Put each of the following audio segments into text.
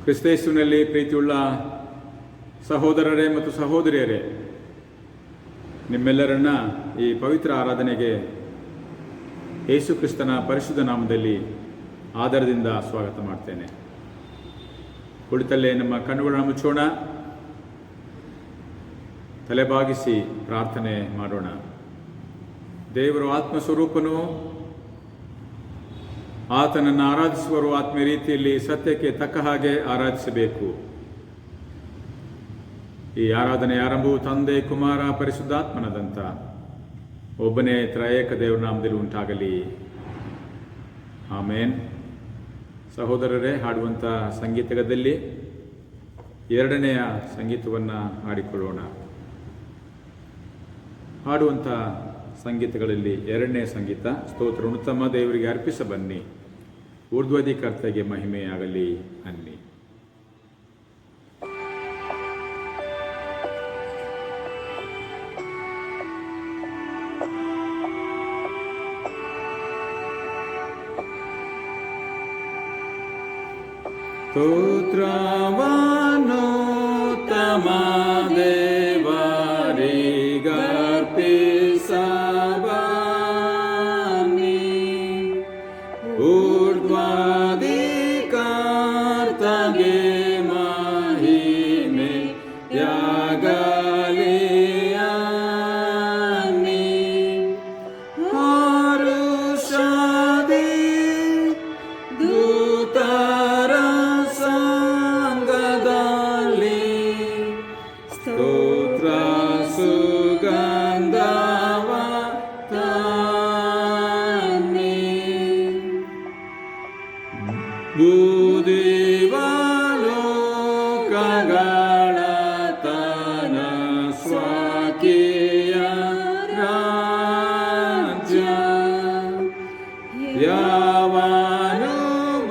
ಕ್ರಿಸ್ತೇಸುವಿನಲ್ಲಿ ಪ್ರೀತಿಯುಳ್ಳ ಸಹೋದರರೇ ಮತ್ತು ಸಹೋದರಿಯರೇ, ನಿಮ್ಮೆಲ್ಲರನ್ನ ಈ ಪವಿತ್ರ ಆರಾಧನೆಗೆ ಯೇಸು ಕ್ರಿಸ್ತನ ಪರಿಶುದ್ಧ ನಾಮದಲ್ಲಿ ಆದರದಿಂದ ಸ್ವಾಗತ ಮಾಡ್ತೇನೆ. ಕುಳಿತಲ್ಲೇ ನಮ್ಮ ಕಣ್ಣುಗಳನ್ನು ಮುಚ್ಚೋಣ, ತಲೆಬಾಗಿಸಿ ಪ್ರಾರ್ಥನೆ ಮಾಡೋಣ. ದೇವರು ಆತ್ಮಸ್ವರೂಪನು, ಆತನನ್ನು ಆರಾಧಿಸುವರು ಆತ್ಮೀಯ ರೀತಿಯಲ್ಲಿ ಸತ್ಯಕ್ಕೆ ತಕ್ಕ ಹಾಗೆ ಆರಾಧಿಸಬೇಕು. ಈ ಆರಾಧನೆ ಆರಂಭವು ತಂದೆ, ಕುಮಾರ, ಪರಿಶುದ್ಧಾತ್ಮನದಂತ ಒಬ್ಬನೇ ತ್ರಯೇಕ ದೇವರ ನಾಮದಲ್ಲಿ ಉಂಟಾಗಲಿ. ಆಮೇನ್. ಸಹೋದರರೇ, ಹಾಡುವಂಥ ಸಂಗೀತದಲ್ಲಿ ಎರಡನೆಯ ಸಂಗೀತವನ್ನು ಹಾಡಿಕೊಳ್ಳೋಣ. ಹಾಡುವಂಥ ಸಂಗೀತಗಳಲ್ಲಿ ಎರಡನೇ ಸಂಗೀತ ಸ್ತೋತ್ರ ಉತ್ತಮ ದೇವರಿಗೆ ಅರ್ಪಿಸ ಬನ್ನಿ, ಊರ್ಧ್ವದಿ ಕರ್ತಗೆ ಮಹಿಮೆಯಾಗಲಿ ಅನ್ನಿ. ಸ್ತೋತ್ರವನ್ನು ತಮ ದೇವರಿಗರ್ಪಿಸ ಬನ್ನಿ, ಊರ್ಧ್ವದಿ ಕರ್ತಗೆ ಮಹಿಮೆಯಾಗಲಿ ಅನ್ನಿ. ಹರುಷದಿ ದೂತರ ಸಂಗದಲ್ಲಿ ಸ್ತೋತ್ರ ಸುಗಂಧವ ತನ್ನಿ. ಬೂದಿವಲೋಕಗಳ ತನ ಸ್ವಕೀಯ ರಾಜ್ಯ, ಯಾವನು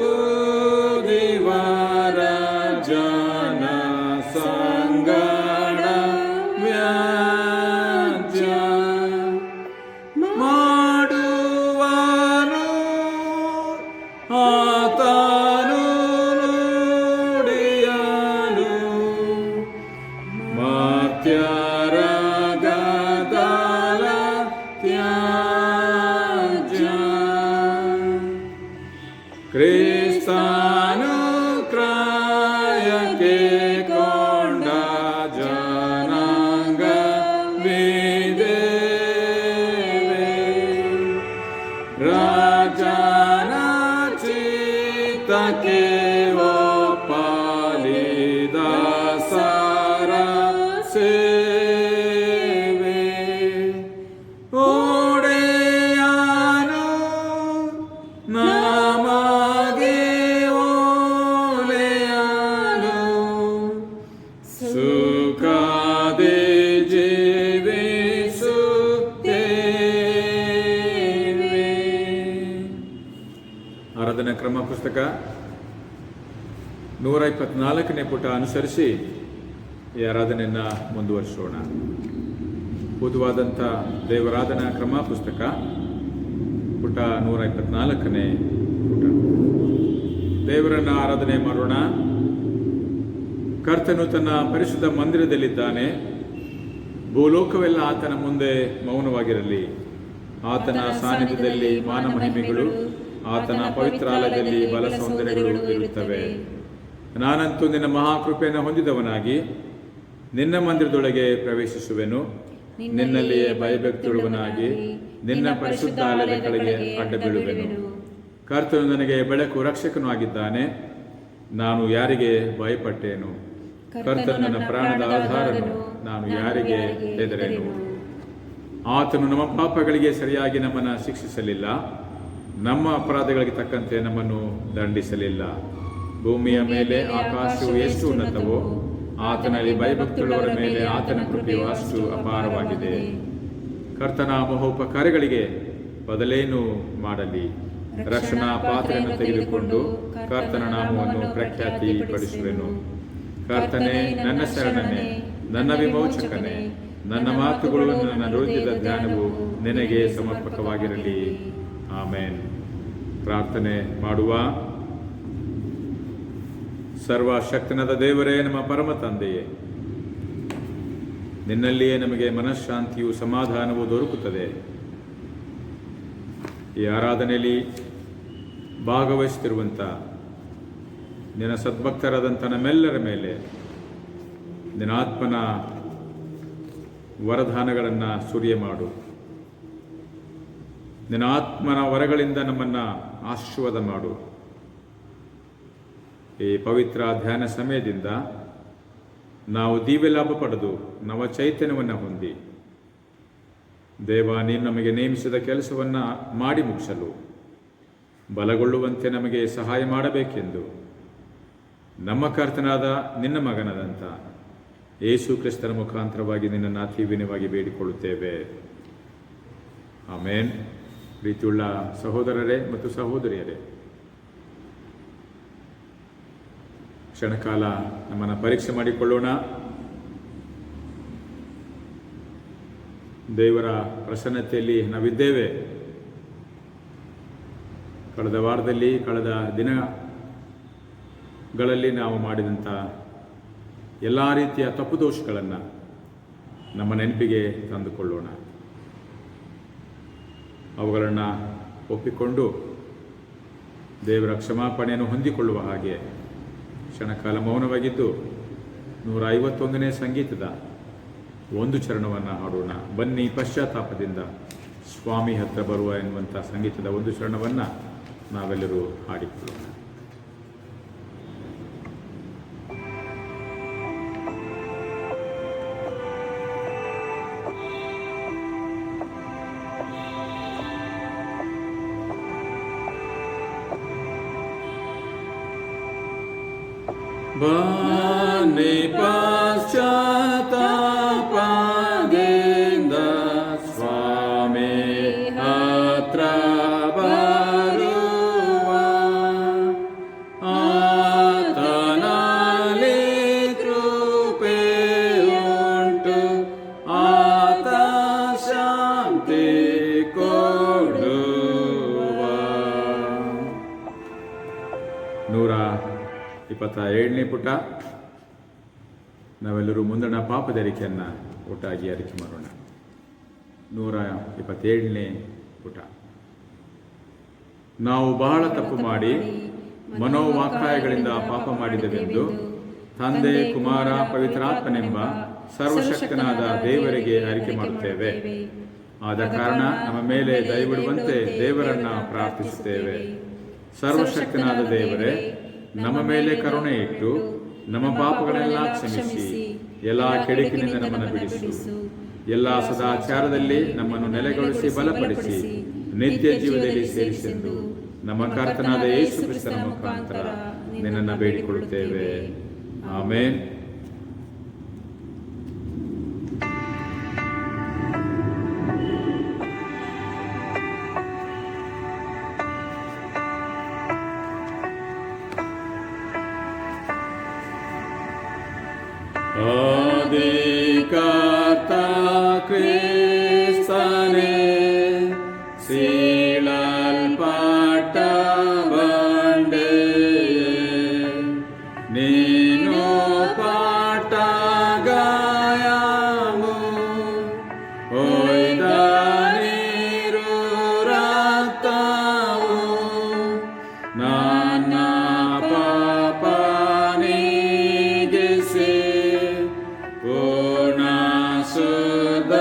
ಬೂದಿವರ ಜನ ಸಂಗಡ ವ್ಯಾಜ್ಯ ಮಾಡುವನು, ಆತನು ನುಡಿಯನು ಮರ್ತ್ಯರ ಗದ್ದಲ ತ್ಯಾಜ್ಯ. ಕ್ರಿಸ್ತನು ಕ್ರಯಕ್ಕೆ ಕೊಂಡ ಜನಾಂಗವಿದೇವೆ, ರಾಜನ ಚಿತ್ತಕ್ಕೆ ಒಪ್ಪಲಿದ ಸಾರ ಸೇವೆ. ಒಡೆಯನು ನಮಗೆ ಒಲೆಯನು, ಸುಖದೆ ಜೀವಿಸುತ್ತೇವೆ. ಆರಾಧನಾ ಕ್ರಮ ಪುಸ್ತಕ 124ನೇ ಪುಟ ಅನುಸರಿಸಿ ಈ ಆರಾಧನೆಯನ್ನು ಮುಂದುವರಿಸೋಣ. ಓದುವಾದಂಥ ದೇವರಾಧನಾ ಕ್ರಮ ಪುಸ್ತಕ ಪುಟ 124ನೇ ಪುಟ. ದೇವರನ್ನು ಆರಾಧನೆ ಮಾಡೋಣ. ಕರ್ತನು ತನ್ನ ಪರಿಶುದ್ಧ ಮಂದಿರದಲ್ಲಿದ್ದಾನೆ. ಭೂಲೋಕವೆಲ್ಲ ಆತನ ಮುಂದೆ ಮೌನವಾಗಿರಲಿ. ಆತನ ಸಾನ್ನಿಧ್ಯದಲ್ಲಿ ಮಾನ ಮಹಿಮೆಗಳು, ಆತನ ಪವಿತ್ರಾಲಯದಲ್ಲಿ ಬಲ ಸೌಂದರ್ಯಗಳು ಇರುತ್ತವೆ. ನಾನಂತೂ ನಿನ್ನ ಮಹಾಕೃಪೆಯನ್ನು ಹೊಂದಿದವನಾಗಿ ನಿನ್ನ ಮಂದಿರದೊಳಗೆ ಪ್ರವೇಶಿಸುವೆನು. ನಿನ್ನಲ್ಲಿಯೇ ಭಯಭಕ್ತಿಯುಳ್ಳವನಾಗಿ ನಿನ್ನ ಪರಿಶುದ್ಧಾಲಯದ ಕಡೆಗೆ ಅಡ್ಡ ಬೀಳುವೆನು. ಕರ್ತನು ನನಗೆ ಬೆಳಕು, ರಕ್ಷಕನೂ ಆಗಿದ್ದಾನೆ. ನಾನು ಯಾರಿಗೆ ಭಯಪಟ್ಟೇನು? ಕರ್ತನು ನನ್ನ ಪ್ರಾಣದ ಆಧಾರನು, ನಾನು ಯಾರಿಗೆ ಹೆದರೇನು? ಆತನು ನಮ್ಮ ಪಾಪಗಳಿಗೆ ಸರಿಯಾಗಿ ನಮ್ಮನ್ನು ಶಿಕ್ಷಿಸಲಿಲ್ಲ, ನಮ್ಮ ಅಪರಾಧಗಳಿಗೆ ತಕ್ಕಂತೆ ನಮ್ಮನ್ನು ದಂಡಿಸಲಿಲ್ಲ. ಭೂಮಿಯ ಮೇಲೆ ಆಕಾಶವು ಎಷ್ಟು ಉನ್ನತವೋ, ಆತನಲ್ಲಿ ಭಯಭಕ್ತಿಯುಳ್ಳವರ ಮೇಲೆ ಆತನ ಕೃಪೆಯು ಅಷ್ಟು ಅಪಾರವಾಗಿದೆ. ಕರ್ತನ ಮಹೋಪಕಾರಗಳಿಗೆ ಬದಲೇನು ಮಾಡಲಿ? ರಕ್ಷಣಾ ಪಾತ್ರೆಯನ್ನು ತೆಗೆದುಕೊಂಡು ಕರ್ತನ ನಾಮವನ್ನು ಪ್ರಖ್ಯಾತಿ ಪಡಿಸುವೆನು. ಕರ್ತನೇ, ನನ್ನ ಶರಣನೇ, ನನ್ನ ವಿಮೋಚಕನೇ, ನನ್ನ ಮಾತುಗಳು, ನನ್ನ ಹೃದಯದ ಧ್ಯಾನವು ನಿನಗೆ ಸಮರ್ಪಕವಾಗಿರಲಿ. ಆಮೇನ್. ಪ್ರಾರ್ಥನೆ ಮಾಡುವ. ಸರ್ವಶಕ್ತನಾದ ದೇವರೇ, ನಮ್ಮ ಪರಮ ತಂದೆಯೇ, ನಿನ್ನಲ್ಲಿಯೇ ನಮಗೆ ಮನಃಶಾಂತಿಯು ಸಮಾಧಾನವೂ ದೊರಕುತ್ತದೆ. ಈ ಆರಾಧನೆಯಲ್ಲಿ ಭಾಗವಹಿಸುತ್ತಿರುವಂಥ ನಿನ್ನ ಸದ್ಭಕ್ತರಾದಂಥ ನಮ್ಮೆಲ್ಲರ ಮೇಲೆ ನಿನ್ನ ಆತ್ಮನ ವರದಾನಗಳನ್ನು ಸುರಿಯ ಮಾಡು. ನಿನ್ನ ಆತ್ಮನ ವರಗಳಿಂದ ನಮ್ಮನ್ನು ಆಶೀರ್ವಾದ ಮಾಡು. ಈ ಪವಿತ್ರ ಧ್ಯಾನ ಸಮಯದಿಂದ ನಾವು ದಿವ್ಯ ಲಾಭ ಪಡೆದು ನವ ಚೈತನ್ಯವನ್ನು ಹೊಂದಿ ದೇವ, ನೀನು ನಮಗೆ ನೇಮಿಸಿದ ಕೆಲಸವನ್ನು ಮಾಡಿ ಮುಗಿಸಲು ಬಲಗೊಳ್ಳುವಂತೆ ನಮಗೆ ಸಹಾಯ ಮಾಡಬೇಕೆಂದು ನಮ್ಮ ಕರ್ತನಾದ ನಿನ್ನ ಮಗನಾದಂಥ ಯೇಸು ಕ್ರಿಸ್ತನ ಮುಖಾಂತರವಾಗಿ ನಿನ್ನನ್ನು ಅತಿ ವಿನಯವಾಗಿ ಬೇಡಿಕೊಳ್ಳುತ್ತೇವೆ. ಆಮೇನ್. ಪ್ರೀತಿಯುಳ್ಳ ಸಹೋದರರೇ ಮತ್ತು ಸಹೋದರಿಯರೇ, ಕ್ಷಣಕಾಲ ನಮ್ಮನ್ನು ಪರೀಕ್ಷೆ ಮಾಡಿಕೊಳ್ಳೋಣ. ದೇವರ ಪ್ರಸನ್ನತೆಯಲ್ಲಿ ನಾವಿದ್ದೇವೆ. ಕಳೆದ ವಾರದಲ್ಲಿ, ಕಳೆದ ದಿನಗಳಲ್ಲಿ ನಾವು ಮಾಡಿದಂಥ ಎಲ್ಲ ರೀತಿಯ ತಪ್ಪು ದೋಷಗಳನ್ನು ನಮ್ಮ ನೆನಪಿಗೆ ತಂದುಕೊಳ್ಳೋಣ. ಅವುಗಳನ್ನು ಒಪ್ಪಿಕೊಂಡು ದೇವರ ಕ್ಷಮಾಪಣೆಯನ್ನು ಹೊಂದಿಕೊಳ್ಳುವ ಹಾಗೆ ಕ್ಷಣಕಾಲ ಮೌನವಾಗಿದ್ದು 151ನೇ ಸಂಗೀತದ ಒಂದು ಚರಣವನ್ನು ಹಾಡೋಣ. ಬನ್ನಿ ಪಶ್ಚಾತ್ತಾಪದಿಂದ ಸ್ವಾಮಿ ಹತ್ರ ಬರುವ ಎನ್ನುವಂಥ ಸಂಗೀತದ ಒಂದು ಚರಣವನ್ನು ನಾವೆಲ್ಲರೂ ಹಾಡಿಕೊಳ್ಳೋಣ. ಬನ್ನಿ ಪಶ್ಚಾತ್ತಾಪದಿಂದ ಸ್ವಾಮಿ ಹತ್ರ ಬರುವ, ಆತನಲ್ಲಿ ಕೃಪೆಯುಂಟು, ಆತ ಶಾಂತಿ ಕೊಡುವ. 127ನೇ ಪುಟ. ನಾವೆಲ್ಲರೂ ಮುಂದಣ ಪಾಪದ ಅರಿಕೆಯನ್ನು ಒಟ್ಟಾಗಿ ಅರಿಕೆ ಮಾಡೋಣ. 127ನೇ ಪುಟ. ನಾವು ಬಹಳ ತಪ್ಪು ಮಾಡಿ ಮನೋವಾಕಾಯಗಳಿಂದ ಪಾಪ ಮಾಡಿದೆವೆಂದು ತಂದೆ, ಕುಮಾರ, ಪವಿತ್ರಾತ್ಮನೆಂಬ ಸರ್ವಶಕ್ತನಾದ ದೇವರಿಗೆ ಅರಿಕೆ ಮಾಡುತ್ತೇವೆ. ಆದ ಕಾರಣ ನಮ್ಮ ಮೇಲೆ ದಯವಿಡುವಂತೆ ದೇವರನ್ನ ಪ್ರಾರ್ಥಿಸುತ್ತೇವೆ. ಸರ್ವಶಕ್ತನಾದ ದೇವರೇ, ನಮ್ಮ ಮೇಲೆ ಕರುಣೆ ಇಟ್ಟು ನಮ್ಮ ಪಾಪಗಳೆಲ್ಲ ಕ್ಷಮಿಸಿ ಎಲ್ಲ ಕೆಡುಕಿನಿಂದ ನಮ್ಮನ್ನು ಬಿಡಿಸು. ಎಲ್ಲ ಸದಾಚಾರದಲ್ಲಿ ನಮ್ಮನ್ನು ನೆಲೆಗೊಳಿಸಿ ಬಲಪಡಿಸಿ ನಿತ್ಯ ಜೀವದಲ್ಲಿ ಸೇರಿಸೆಂದು ನಮ್ಮ ಕರ್ತನಾದ ಯೇಸು ಕ್ರಿಸ್ತನ ಮುಖಾಂತರ ನಿನ್ನನ್ನು ಬೇಡಿಕೊಳ್ಳುತ್ತೇವೆ. ಆಮೇನ್. ಆದಿಕರ್ತ ಕ್ರಿಸ್ತನೇ, ಸೀಳಲ್ಪಟ್ಟ ಬಂಡೆಯೇ, ನೀನು ಪಟ್ಟ ಗಾಯಮು, ಒಯ್ದ ನೀರು ರಕ್ತವು, ನನ್ನ ಪಾಪ ನೀಗಿಸಿ ಪೂರ್ಣ ಶುದ್ಧ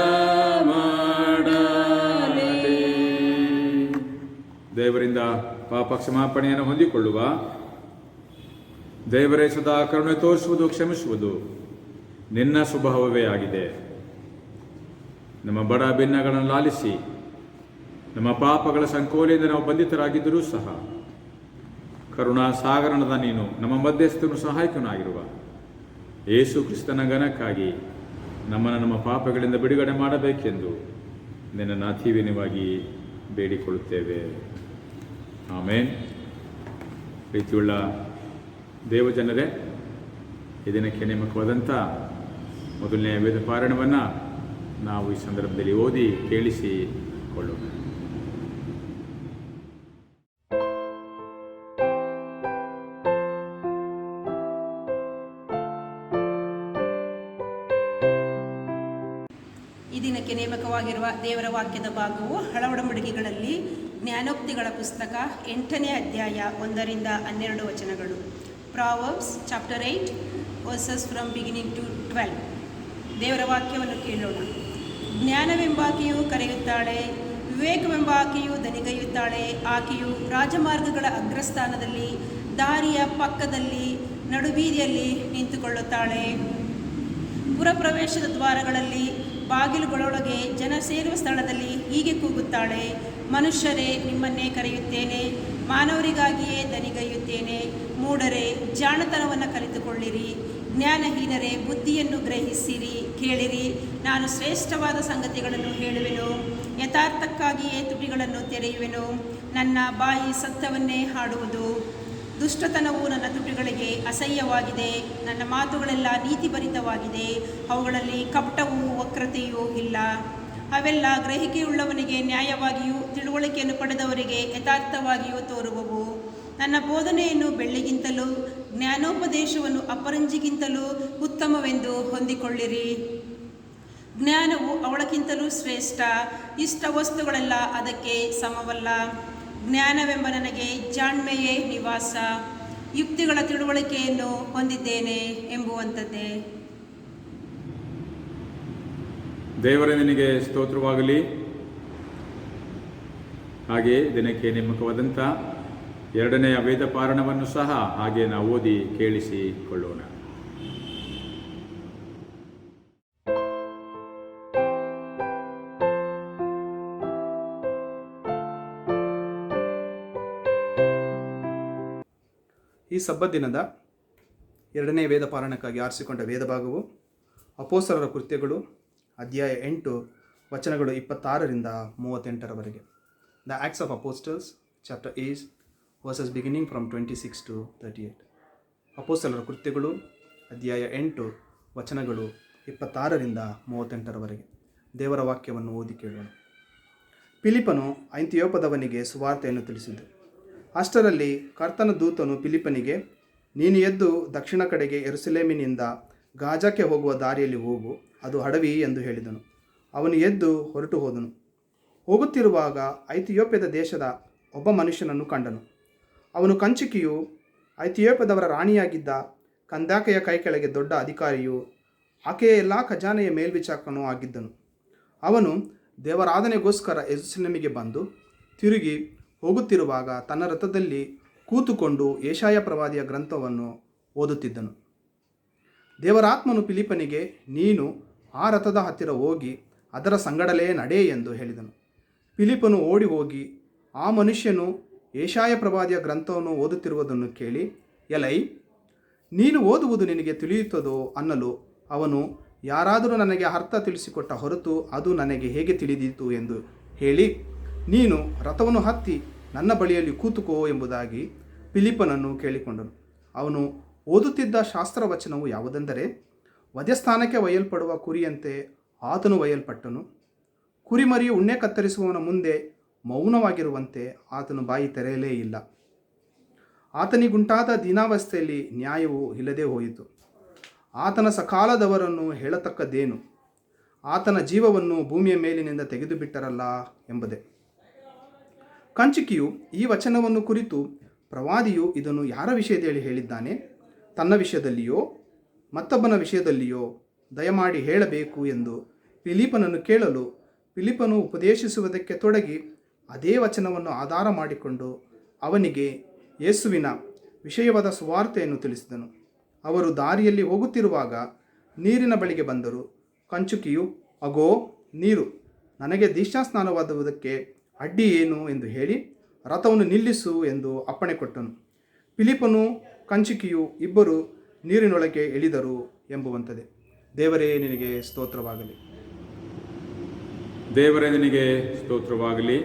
ಮಾಡಲಿ. ದೇವರಿಂದ ಪಾಪ ಕ್ಷಮಾಪಣೆಯನ್ನು ಹೊಂದಿಕೊಳ್ಳುವ ದೇವರೇ, ಸದಾ ಕರುಣೆ ತೋರಿಸುವುದು, ಕ್ಷಮಿಸುವುದು ನಿನ್ನ ಸ್ವಭಾವವೇ ಆಗಿದೆ. ನಮ್ಮ ಬಡ ಭಿನ್ನಗಳನ್ನು ಲಾಲಿಸಿ ನಮ್ಮ ಪಾಪಗಳ ಸಂಕೋಲೆಯಿಂದ ನಾವು ಬಂಧಿತರಾಗಿದ್ದರೂ ಸಹ ಕರುಣಾ ಸಾಗರನದ ನೀನು ನಮ್ಮ ಮಧ್ಯಸ್ಥನು ಸಹಾಯಕನಾಗಿರುವ ಯೇಸು ಕ್ರಿಸ್ತನ ಘನಕ್ಕಾಗಿ ನಮ್ಮನ್ನು ನಮ್ಮ ಪಾಪಗಳಿಂದ ಬಿಡುಗಡೆ ಮಾಡಬೇಕೆಂದು ನಿನ್ನನ್ನು ಅತಿ ವಿನಯವಾಗಿ ಬೇಡಿಕೊಳ್ಳುತ್ತೇವೆ. ಆಮೇನ್. ಪ್ರೀತಿಯುಳ್ಳ ದೇವಜನರೇ, ಈ ದಿನಕ್ಕೆ ನೇಮಕವಾದಂಥ ಮೊದಲನೆಯ ವೇದ ಪಾರಾಯಣವನ್ನು ನಾವು ಈ ಸಂದರ್ಭದಲ್ಲಿ ಓದಿ ಕೇಳಿಸಿಕೊಳ್ಳೋಣ. ಓದಲಿಕ್ಕೆ ನೇಮಕವಾಗಿರುವ ದೇವರ ವಾಕ್ಯದ ಭಾಗವು ಹಳ ಒಡಂಬಡಿಕೆಗಳಲ್ಲಿ ಜ್ಞಾನೋಕ್ತಿಗಳ ಪುಸ್ತಕ 8ನೇ ಅಧ್ಯಾಯ 1-12 ವಚನಗಳು. Proverbs chapter 8 verses from beginning to 12. ದೇವರ ವಾಕ್ಯವನ್ನು ಕೇಳೋಣ. ಜ್ಞಾನವೆಂಬಾಕೆಯು ಕರೆಯುತ್ತಾಳೆ, ವಿವೇಕವೆಂಬಾಕೆಯು ದನಿಗೈಯುತ್ತಾಳೆ. ಆಕೆಯು ರಾಜಮಾರ್ಗಗಳ ಅಗ್ರಸ್ಥಾನದಲ್ಲಿ, ದಾರಿಯ ಪಕ್ಕದಲ್ಲಿ, ನಡುಬೀದಿಯಲ್ಲಿ ನಿಂತುಕೊಳ್ಳುತ್ತಾಳೆ. ಪುರಪ್ರವೇಶದ ದ್ವಾರಗಳಲ್ಲಿ, ಬಾಗಿಲುಗಳೊಳಗೆ, ಜನ ಸೇರುವ ಸ್ಥಳದಲ್ಲಿ ಹೀಗೆ ಕೂಗುತ್ತಾಳೆ, ಮನುಷ್ಯರೇ, ನಿಮ್ಮನ್ನೇ ಕರೆಯುತ್ತೇನೆ, ಮಾನವರಿಗಾಗಿಯೇ ದನಿಗೈಯುತ್ತೇನೆ. ಮೂಢರೇ, ಜಾಣತನವನ್ನು ಕಲಿತುಕೊಳ್ಳಿರಿ, ಜ್ಞಾನಹೀನರೇ, ಬುದ್ಧಿಯನ್ನು ಗ್ರಹಿಸಿರಿ. ಕೇಳಿರಿ, ನಾನು ಶ್ರೇಷ್ಠವಾದ ಸಂಗತಿಗಳನ್ನು ಹೇಳುವೆನು, ಯಥಾರ್ಥಕ್ಕಾಗಿಯೇ ತುಟಿಗಳನ್ನು ತೆರೆಯುವೆನು. ನನ್ನ ಬಾಯಿ ಸತ್ಯವನ್ನೇ ಹಾಡುವುದು. ದುಷ್ಟತನವು ನನ್ನ ತುಟಿಗಳಿಗೆ ಅಸಹ್ಯವಾಗಿದೆ. ನನ್ನ ಮಾತುಗಳೆಲ್ಲ ನೀತಿಭರಿತವಾಗಿದೆ. ಅವುಗಳಲ್ಲಿ ಕಪಟವೂ ವಕ್ರತೆಯೂ ಇಲ್ಲ. ಅವೆಲ್ಲ ಗ್ರಹಿಕೆಯುಳ್ಳವನಿಗೆ ನ್ಯಾಯವಾಗಿಯೂ ತಿಳುವಳಿಕೆಯನ್ನು ಪಡೆದವರಿಗೆ ಯಥಾರ್ಥವಾಗಿಯೂ ತೋರುವವು. ನನ್ನ ಬೋಧನೆಯನ್ನು ಬೆಳ್ಳಿಗಿಂತಲೂ ಜ್ಞಾನೋಪದೇಶವನ್ನು ಅಪರಂಜಿಗಿಂತಲೂ ಉತ್ತಮವೆಂದು ಹೊಂದಿಕೊಳ್ಳಿರಿ. ಜ್ಞಾನವು ಅವಳಕ್ಕಿಂತಲೂ ಶ್ರೇಷ್ಠ. ಇಷ್ಟ ವಸ್ತುಗಳೆಲ್ಲ ಅದಕ್ಕೆ ಸಮವಲ್ಲ. ಜ್ಞಾನವೆಂಬ ನನಗೆ ಜಾಣ್ಮೆಯೇ ನಿವಾಸ, ಯುಕ್ತಿಗಳ ತಿಳುವಳಿಕೆಯನ್ನು ಹೊಂದಿದ್ದೇನೆ ಎಂಬುವಂಥದ್ದೇ. ದೇವರೇ ನಿನಗೆ ಸ್ತೋತ್ರವಾಗಲಿ. ಹಾಗೆ ದಿನಕ್ಕೆ ನೇಮಕವಾದಂಥ 2ನೇ ವೇದ ಪಾರಣವನ್ನು ಸಹ ಹಾಗೆ ನಾವು ಓದಿ ಕೇಳಿಸಿಕೊಳ್ಳೋಣ. ಈ ಸಬ್ಬತ್ ದಿನದ 2ನೇ ವೇದ ಪಾರಣಕ್ಕಾಗಿ ಆರಿಸಿಕೊಂಡ ವೇದ ಭಾಗವು ಅಪೊಸ್ತಲರ ಕೃತ್ಯಗಳು ಅಧ್ಯಾಯ 8 ವಚನಗಳು 26-38. The acts of apostles chapter 8 versus beginning from 26 to 38. ಅಪೊಸ್ತಲರ ಕೃತ್ಯಗಳು ಅಧ್ಯಾಯ 8 ವಚನಗಳು 26-38. ದೇವರ ವಾಕ್ಯವನ್ನು ಓದಿ ಕೇಳೋಣ. ಫಿಲಿಪ್ಪನು ಅಂತಿಯೋಪದವನಿಗೆ ಸುವಾರ್ತೆಯನ್ನು ತಿಳಿಸಿದ್ದು. ಅಷ್ಟರಲ್ಲಿ ಕರ್ತನ ದೂತನು ಫಿಲಿಪ್ಪನಿಗೆ, ನೀನು ಎದ್ದು ದಕ್ಷಿಣ ಕಡೆಗೆ ಯೆರೂಸಲೇಮಿನಿಂದ ಗಾಜಕ್ಕೆ ಹೋಗುವ ದಾರಿಯಲ್ಲಿ ಹೋಗು, ಅದು ಅಡವಿ ಎಂದು ಹೇಳಿದನು. ಅವನು ಎದ್ದು ಹೊರಟು ಹೋದನು. ಹೋಗುತ್ತಿರುವಾಗ ಐಥಿಯೋಪ್ಯದ ದೇಶದ ಒಬ್ಬ ಮನುಷ್ಯನನ್ನು ಕಂಡನು. ಅವನು ಕಂಚುಕಿಯು, ಐಥಿಯೋಪ್ಯದವರ ರಾಣಿಯಾಗಿದ್ದ ಕಂದಾಕೆಯ ಕೈಕೆಳಗೆ ದೊಡ್ಡ ಅಧಿಕಾರಿಯು, ಆಕೆಯ ಎಲ್ಲ ಖಜಾನೆಯ ಮೇಲ್ವಿಚಾರಕನೂ ಆಗಿದ್ದನು. ಅವನು ದೇವರಾಧನೆಗೋಸ್ಕರ ಯೆರೂಸಲೇಮಿಗೆ ಬಂದು ತಿರುಗಿ ಹೋಗುತ್ತಿರುವಾಗ ತನ್ನ ರಥದಲ್ಲಿ ಕೂತುಕೊಂಡು ಯೆಶಾಯ ಪ್ರವಾದಿಯ ಗ್ರಂಥವನ್ನು ಓದುತ್ತಿದ್ದನು. ದೇವರಾತ್ಮನು ಫಿಲಿಪ್ಪನಿಗೆ, ನೀನು ಆ ರಥದ ಹತ್ತಿರ ಹೋಗಿ ಅದರ ಸಂಗಡಲೇ ನಡೆ ಎಂದು ಹೇಳಿದನು. ಫಿಲಿಪ್ಪನು ಓಡಿ ಹೋಗಿ ಆ ಮನುಷ್ಯನು ಯೆಶಾಯ ಪ್ರವಾದಿಯ ಗ್ರಂಥವನ್ನು ಓದುತ್ತಿರುವುದನ್ನು ಕೇಳಿ, ಎಲೈ, ನೀನು ಓದುವುದು ನಿನಗೆ ತಿಳಿಯುತ್ತದೋ ಅನ್ನಲು ಅವನು, ಯಾರಾದರೂ ನನಗೆ ಅರ್ಥ ತಿಳಿಸಿಕೊಟ್ಟ ಹೊರತು ಅದು ನನಗೆ ಹೇಗೆ ತಿಳಿದೀತು ಎಂದು ಹೇಳಿ, ನೀನು ರಥವನ್ನು ಹತ್ತಿ ನನ್ನ ಬಳಿಯಲ್ಲಿ ಕೂತುಕೋ ಎಂಬುದಾಗಿ ಫಿಲಿಪ್ಪನನ್ನು ಕೇಳಿಕೊಂಡನು. ಅವನು ಓದುತ್ತಿದ್ದ ಶಾಸ್ತ್ರವಚನವು ಯಾವುದೆಂದರೆ, ವಧ್ಯಸ್ಥಾನಕ್ಕೆ ಒಯ್ಯಲ್ಪಡುವ ಕುರಿಯಂತೆ ಆತನು ಒಯ್ಯಲ್ಪಟ್ಟನು. ಕುರಿಮರಿಯು ಉಣ್ಣೆ ಕತ್ತರಿಸುವವನ ಮುಂದೆ ಮೌನವಾಗಿರುವಂತೆ ಆತನು ಬಾಯಿ ತೆರೆಯಲೇ ಇಲ್ಲ. ಆತನಿಗುಂಟಾದ ದೀನಾವಸ್ಥೆಯಲ್ಲಿ ನ್ಯಾಯವು ಇಲ್ಲದೆ ಹೋಯಿತು. ಆತನ ಸಕಾಲದವರನ್ನು ಹೇಳತಕ್ಕದ್ದೇನು? ಆತನ ಜೀವವನ್ನು ಭೂಮಿಯ ಮೇಲಿನಿಂದ ತೆಗೆದು ಬಿಟ್ಟರಲ್ಲ ಎಂಬುದೇ. ಕಂಚುಕಿಯು ಈ ವಚನವನ್ನು ಕುರಿತು, ಪ್ರವಾದಿಯು ಇದನ್ನು ಯಾರ ವಿಷಯದಲ್ಲಿ ಹೇಳಿದ್ದಾನೆ? ತನ್ನ ವಿಷಯದಲ್ಲಿಯೋ ಮತ್ತೊಬ್ಬನ ವಿಷಯದಲ್ಲಿಯೋ? ದಯಮಾಡಿ ಹೇಳಬೇಕು ಎಂದು ಫಿಲಿಪ್ಪನನ್ನು ಕೇಳಲು, ಫಿಲಿಪ್ಪನು ಉಪದೇಶಿಸುವುದಕ್ಕೆ ತೊಡಗಿ ಅದೇ ವಚನವನ್ನು ಆಧಾರ ಮಾಡಿಕೊಂಡು ಅವನಿಗೆ ಯೇಸುವಿನ ವಿಷಯವಾದ ಸುವಾರ್ತೆಯನ್ನು ತಿಳಿಸಿದನು. ಅವರು ದಾರಿಯಲ್ಲಿ ಹೋಗುತ್ತಿರುವಾಗ ನೀರಿನ ಬಳಿಗೆ ಬಂದರು. ಕಂಚುಕಿಯು, ಅಗೋ ನೀರು, ನನಗೆ ದೀಕ್ಷಾಸ್ನಾನವಾದುವುದಕ್ಕೆ ಅಡ್ಡಿ ಏನು ಎಂದು ಹೇಳಿ ರಥವನ್ನು ನಿಲ್ಲಿಸು ಎಂದು ಅಪ್ಪಣೆ ಕೊಟ್ಟನು. ಫಿಲಿಪ್ಪನು ಕಂಚುಕಿಯು ಇಬ್ಬರು ನೀರಿನೊಳಗೆ ಇಳಿದರು ಎಂಬುವಂಥದ್ದೇ. ದೇವರೇ ನಿನಗೆ ಸ್ತೋತ್ರವಾಗಲಿ. ದೇವರೇ ನಿನಗೆ ಸ್ತೋತ್ರವಾಗಲಿ.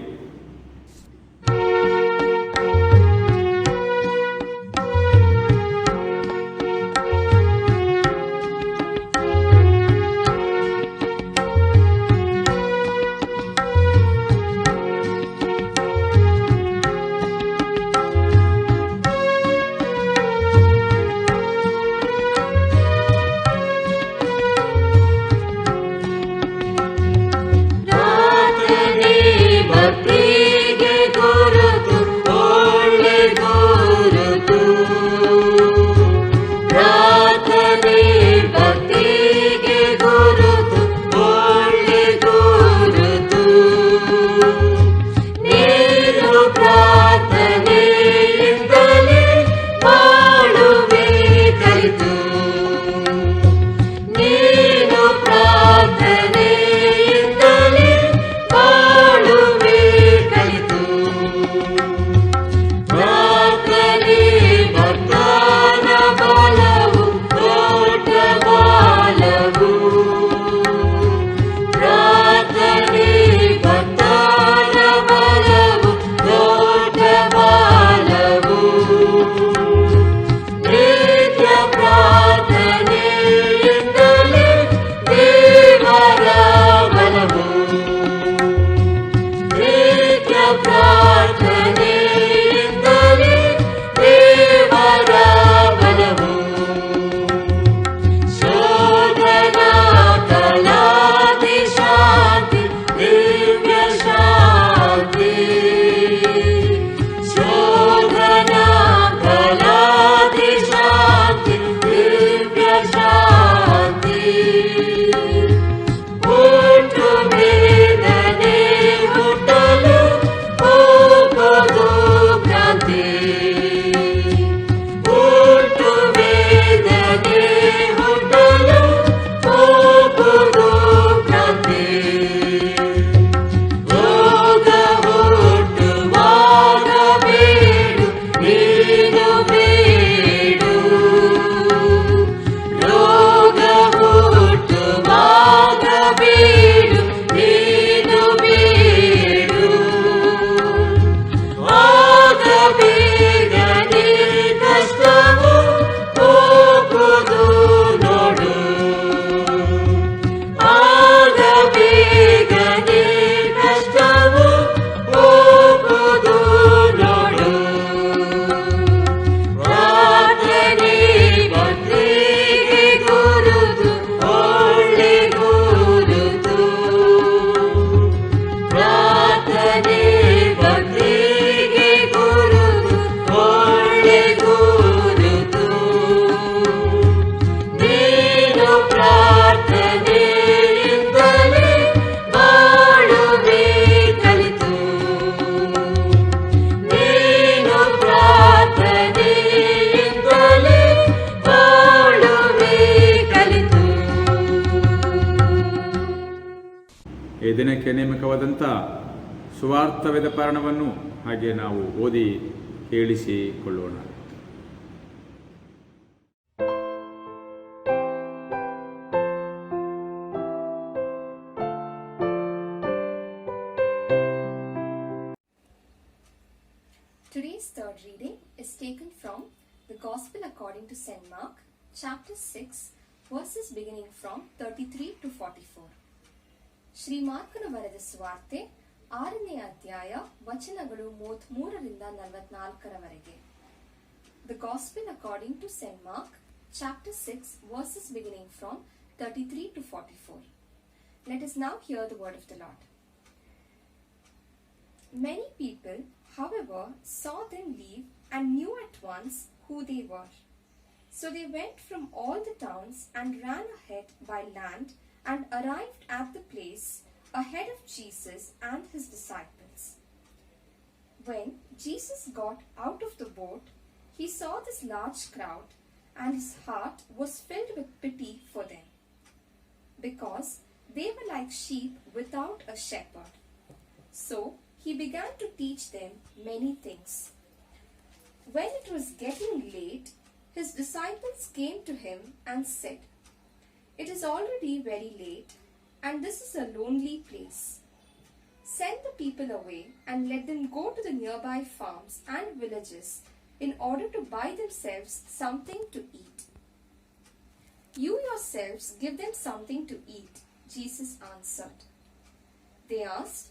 ಈ ದಿನಕ್ಕೆ ನೇಮಕವಾದಂಥ ಸುವಾರ್ಥ ವೇದ ಪಾರಣವನ್ನು ಹಾಗೆ ನಾವು ಓದಿ ಕೇಳಿಸಿಕೊಳ್ಳೋಣ. Today's third reading is taken from the Gospel according to St. Mark, chapter 6, verses beginning from 33 to 44. Shri ಮಾರ್ಕನು ಬರೆದ ಸುವಾರ್ತೆ 6ನೇ ಅಧ್ಯಾಯ ವಚನಗಳು 33ರಿಂದ 44ರವರೆಗೆ. The Gospel according to St. Mark, chapter 6, verses beginning from 33 to 44. Let us now hear the word of the Lord. Many people, however, saw them leave and knew at once who they were. So they went from all the towns and ran ahead by land and arrived at the place ahead of Jesus and his disciples. When Jesus got out of the boat, he saw this large crowd, and his heart was filled with pity for them, because they were like sheep without a shepherd. So he began to teach them many things. When it was getting late, his disciples came to him and said, "It is already very late, and this is a lonely place. Send the people away and let them go to the nearby farms and villages in order to buy themselves something to eat." "You yourselves give them something to eat," Jesus answered. They asked,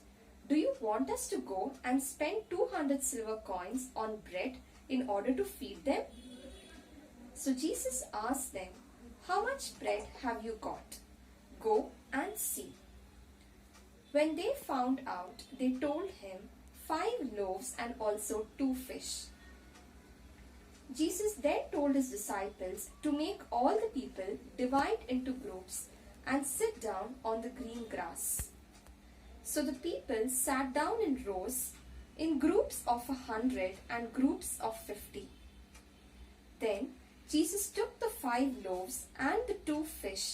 "Do you want us to go and spend 200 silver coins on bread in order to feed them?" So Jesus asked them, "How much bread have you got? Go and see." When they found out, they told him 5 loaves and also 2 fish. Jesus then told his disciples to make all the people divide into groups and sit down on the green grass. So the people sat down in rows, in groups of 100 and groups of 50. Then Jesus took the 5 loaves and the 2 fish,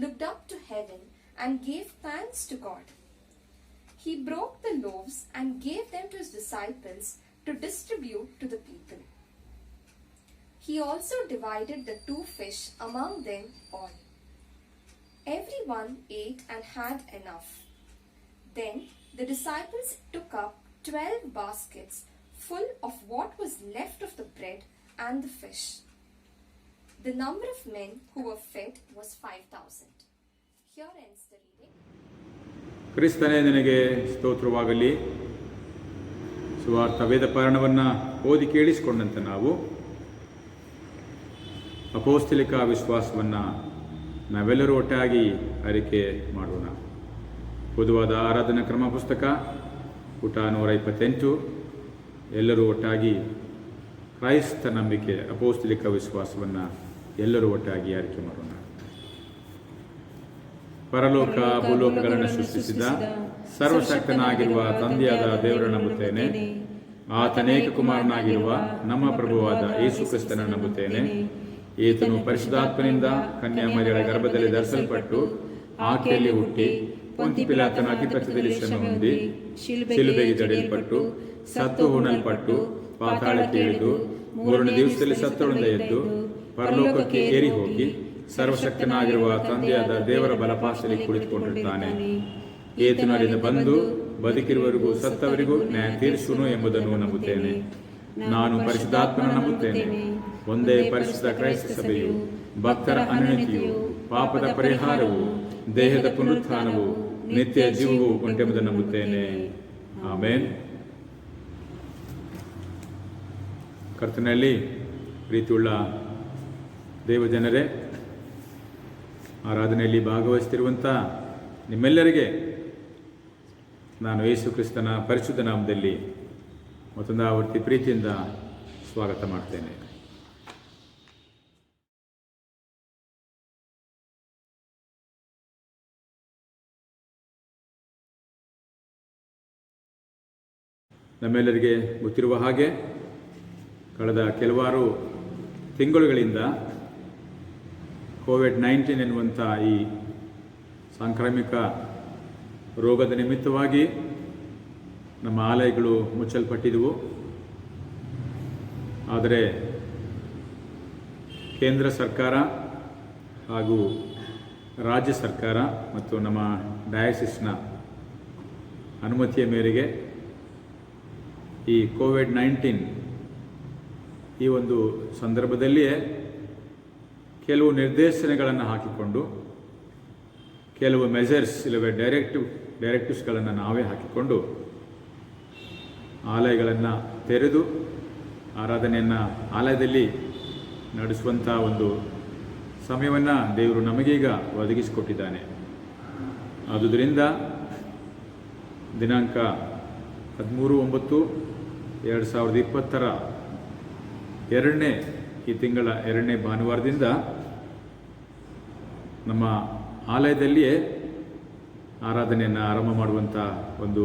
looked up to heaven, and gave thanks to God. He broke the loaves and gave them to his disciples to distribute to the people. He also divided the 2 fish among them all. Everyone ate and had enough. Then the disciples took up 12 baskets full of what was left of the bread and the fish. The number of men who were fed was 5,000. Here ends the reading. ಕ್ರಿಸ್ತನೇ ನಿನಗೆ ಸ್ತೋತ್ರವಾಗಲಿ. ಸುವಾರ್ಥ ವೇದ ಪಾರಣವನ್ನು ಓದಿ ಕೇಳಿಸಿಕೊಂಡಂತೆ ನಾವು ಅಪೋಸ್ತಲಿಕ ವಿಶ್ವಾಸವನ್ನು ನಾವೆಲ್ಲರೂ ಒಟ್ಟಾಗಿ ಅರಿಕೆ ಮಾಡೋಣ. பொதுವಾದ ಆರಾಧನಾ ಕ್ರಮ ಪುಸ್ತಕ ಪುಟ 128. ಎಲ್ಲರೂ ಒಟ್ಟಾಗಿ ಕ್ರೈಸ್ತ ನಂಬಿಕೆ ಅಪೋಸ್ತಲಿಕ ವಿಶ್ವಾಸವನ್ನು ಎಲ್ಲರೂ ಒಟ್ಟಾಗಿ ಆರಿಕೆ ಮಾಡೋಣ. ಪರಲೋಕ ಭೂಲೋಕಗಳನ್ನು ಸೃಷ್ಟಿಸಿದ ಸರ್ವಶಕ್ತನಾಗಿರುವ ತಂದೆಯಾದ ದೇವರ ನಂಬುತ್ತೇನೆ. ಆತನೇಕ ಕುಮಾರನಾಗಿರುವ ನಮ್ಮ ಪ್ರಭುವಾದ ಯೇಸು ಕ್ರಿಸ್ತನ ನಂಬುತ್ತೇನೆ. ಈತನು ಪರಿಶುದ್ಧಾತ್ಮನಿಂದ ಕನ್ಯಾಮರಿಯಳ ಗರ್ಭದಲ್ಲಿ ಧರಿಸಲ್ಪಟ್ಟು ಆಕೆಯಲ್ಲಿ ಹುಟ್ಟಿ ಪೊಂತಿ ಪಿಲಾತನ ಅಧಿಪತ್ಯದಲ್ಲಿ ಶ್ರಮ ಹೊಂದಿ ಶಿಲುಬೆಗೆ ಜಡಿಯಲ್ಪಟ್ಟು ಸತ್ತು ಹೂಣಲ್ಪಟ್ಟು ಪಾತಾಳಕ್ಕೆ ಇಳಿದು 3ನೇ ದಿವಸದಲ್ಲಿ ಸತ್ತೊಳದಿಂದ ಎದ್ದು ಪರಲೋಕಕ್ಕೆ ಏರಿ ಹೋಗಿ ಸರ್ವಶಕ್ತನಾಗಿರುವ ತಂದೆಯಾದ ದೇವರ ಬಲಪಾಶದಲ್ಲಿ ಕುಳಿತುಕೊಂಡಿರ್ತಾನೆ. ಈತನು ಅಲ್ಲಿಂದ ಬಂದು ಬದುಕಿರುವವರಿಗೂ ಸತ್ತವರಿಗೂ ನ್ಯಾಯ ತೀರಿಸುವನು ಎಂಬುದನ್ನು ನಂಬುತ್ತೇನೆ. ನಾನು ಪರಿಶುದ್ಧಾತ್ಮನ ನಂಬುತ್ತೇನೆ. ಒಂದೇ ಪರಿಶುದ್ಧ ಕ್ರೈಸ್ತ ಸಭೆಯು, ಭಕ್ತರ ಅನುಮತಿಯು, ಪಾಪದ ಪರಿಹಾರವು, ದೇಹದ ಪುನರುತ್ಥಾನವು, ನಿತ್ಯ ಜೀವವು ಉಂಟೆಂಬುದನ್ನು ನಂಬುತ್ತೇನೆ. ಆಮೇನ್. ಕರ್ತನಲ್ಲಿ ಪ್ರೀತಿಯುಳ್ಳ ದೇವಜನರೇ, ಆರಾಧನೆಯಲ್ಲಿ ಭಾಗವಹಿಸುತ್ತಿರುವಂಥ ನಿಮ್ಮೆಲ್ಲರಿಗೆ ನಾನು ಯೇಸು ಕ್ರಿಸ್ತನ ಪರಿಶುದ್ಧ ನಾಮದಲ್ಲಿ ಮತ್ತೊಂದು ಆವರ್ತಿ ಪ್ರೀತಿಯಿಂದ ಸ್ವಾಗತ ಮಾಡ್ತೇನೆ. ನಮ್ಮೆಲ್ಲರಿಗೆ ಗೊತ್ತಿರುವ ಹಾಗೆ ಕಳೆದ ಕೆಲವಾರು ತಿಂಗಳುಗಳಿಂದ ಕೋವಿಡ್-19 ಎನ್ನುವಂಥ ಈ ಸಾಂಕ್ರಾಮಿಕ ರೋಗದ ನಿಮಿತ್ತವಾಗಿ ನಮ್ಮ ಆಲಯಗಳು ಮುಚ್ಚಲ್ಪಟ್ಟಿದ್ದವು. ಆದರೆ ಕೇಂದ್ರ ಸರ್ಕಾರ ಹಾಗೂ ರಾಜ್ಯ ಸರ್ಕಾರ ಮತ್ತು ನಮ್ಮ ಡಯಾಸಿಸ್ನ ಅನುಮತಿಯ ಮೇರೆಗೆ ಈ ಕೋವಿಡ್-19 ಈ ಒಂದು ಸಂದರ್ಭದಲ್ಲಿಯೇ ಕೆಲವು ನಿರ್ದೇಶನಗಳನ್ನು ಹಾಕಿಕೊಂಡು, ಕೆಲವು ಮೆಜರ್ಸ್ ಇಲ್ಲವೇ ಡೈರೆಕ್ಟಿವ್ಸ್ಗಳನ್ನು ನಾವೇ ಹಾಕಿಕೊಂಡು ಆಲಯಗಳನ್ನು ತೆರೆದು ಆರಾಧನೆಯನ್ನು ಆಲಯದಲ್ಲಿ ನಡೆಸುವಂಥ ಒಂದು ಸಮಯವನ್ನು ದೇವರು ನಮಗೀಗ ಒದಗಿಸಿಕೊಟ್ಟಿದ್ದಾನೆ. ಆದುದರಿಂದ ದಿನಾಂಕ 13/9/2020 ಈ ತಿಂಗಳ 2ನೇ ಭಾನುವಾರದಿಂದ ನಮ್ಮ ಆಲಯದಲ್ಲಿಯೇ ಆರಾಧನೆಯನ್ನು ಆರಂಭ ಮಾಡುವಂಥ ಒಂದು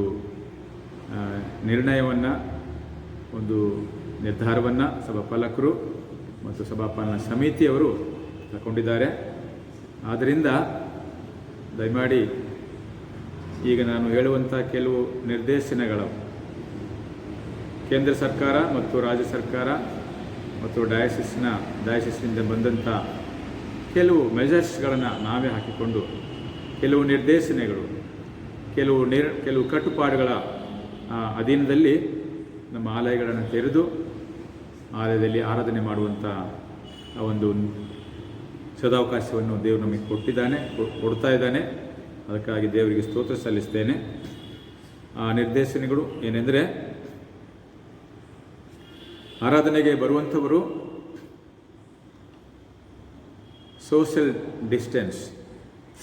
ನಿರ್ಣಯವನ್ನು, ಒಂದು ನಿರ್ಧಾರವನ್ನು ಸಭಾಪಾಲಕರು ಮತ್ತು ಸಭಾಪಾಲನಾ ಸಮಿತಿಯವರು ತಗೊಂಡಿದ್ದಾರೆ. ಆದ್ದರಿಂದ ದಯಮಾಡಿ ಈಗ ನಾನು ಹೇಳುವಂಥ ಕೆಲವು ನಿರ್ದೇಶನಗಳು ಕೇಂದ್ರ ಸರ್ಕಾರ ಮತ್ತು ರಾಜ್ಯ ಸರ್ಕಾರ ಮತ್ತು ಡಯಾಸಿಸ್ನಿಂದ ಬಂದಂಥ ಕೆಲವು ಮೆಜರ್ಸ್ಗಳನ್ನು ನಾವೇ ಹಾಕಿಕೊಂಡು, ಕೆಲವು ನಿರ್ದೇಶನಗಳು, ಕೆಲವು ಕಟ್ಟುಪಾಡುಗಳ ಅಧೀನದಲ್ಲಿ ನಮ್ಮ ಆಲಯಗಳನ್ನು ತೆರೆದು ಆಲಯದಲ್ಲಿ ಆರಾಧನೆ ಮಾಡುವಂಥ ಒಂದು ಸದಾವಕಾಶವನ್ನು ದೇವರು ನಮಗೆ ಕೊಡ್ತಾ ಇದ್ದಾನೆ. ಅದಕ್ಕಾಗಿ ದೇವರಿಗೆ ಸ್ತೋತ್ರ ಸಲ್ಲಿಸ್ತೇನೆ. ಆ ನಿರ್ದೇಶನಗಳು ಏನೆಂದರೆ, ಆರಾಧನೆಗೆ ಬರುವಂಥವರು ಸೋಷಿಯಲ್ ಡಿಸ್ಟೆನ್ಸ್,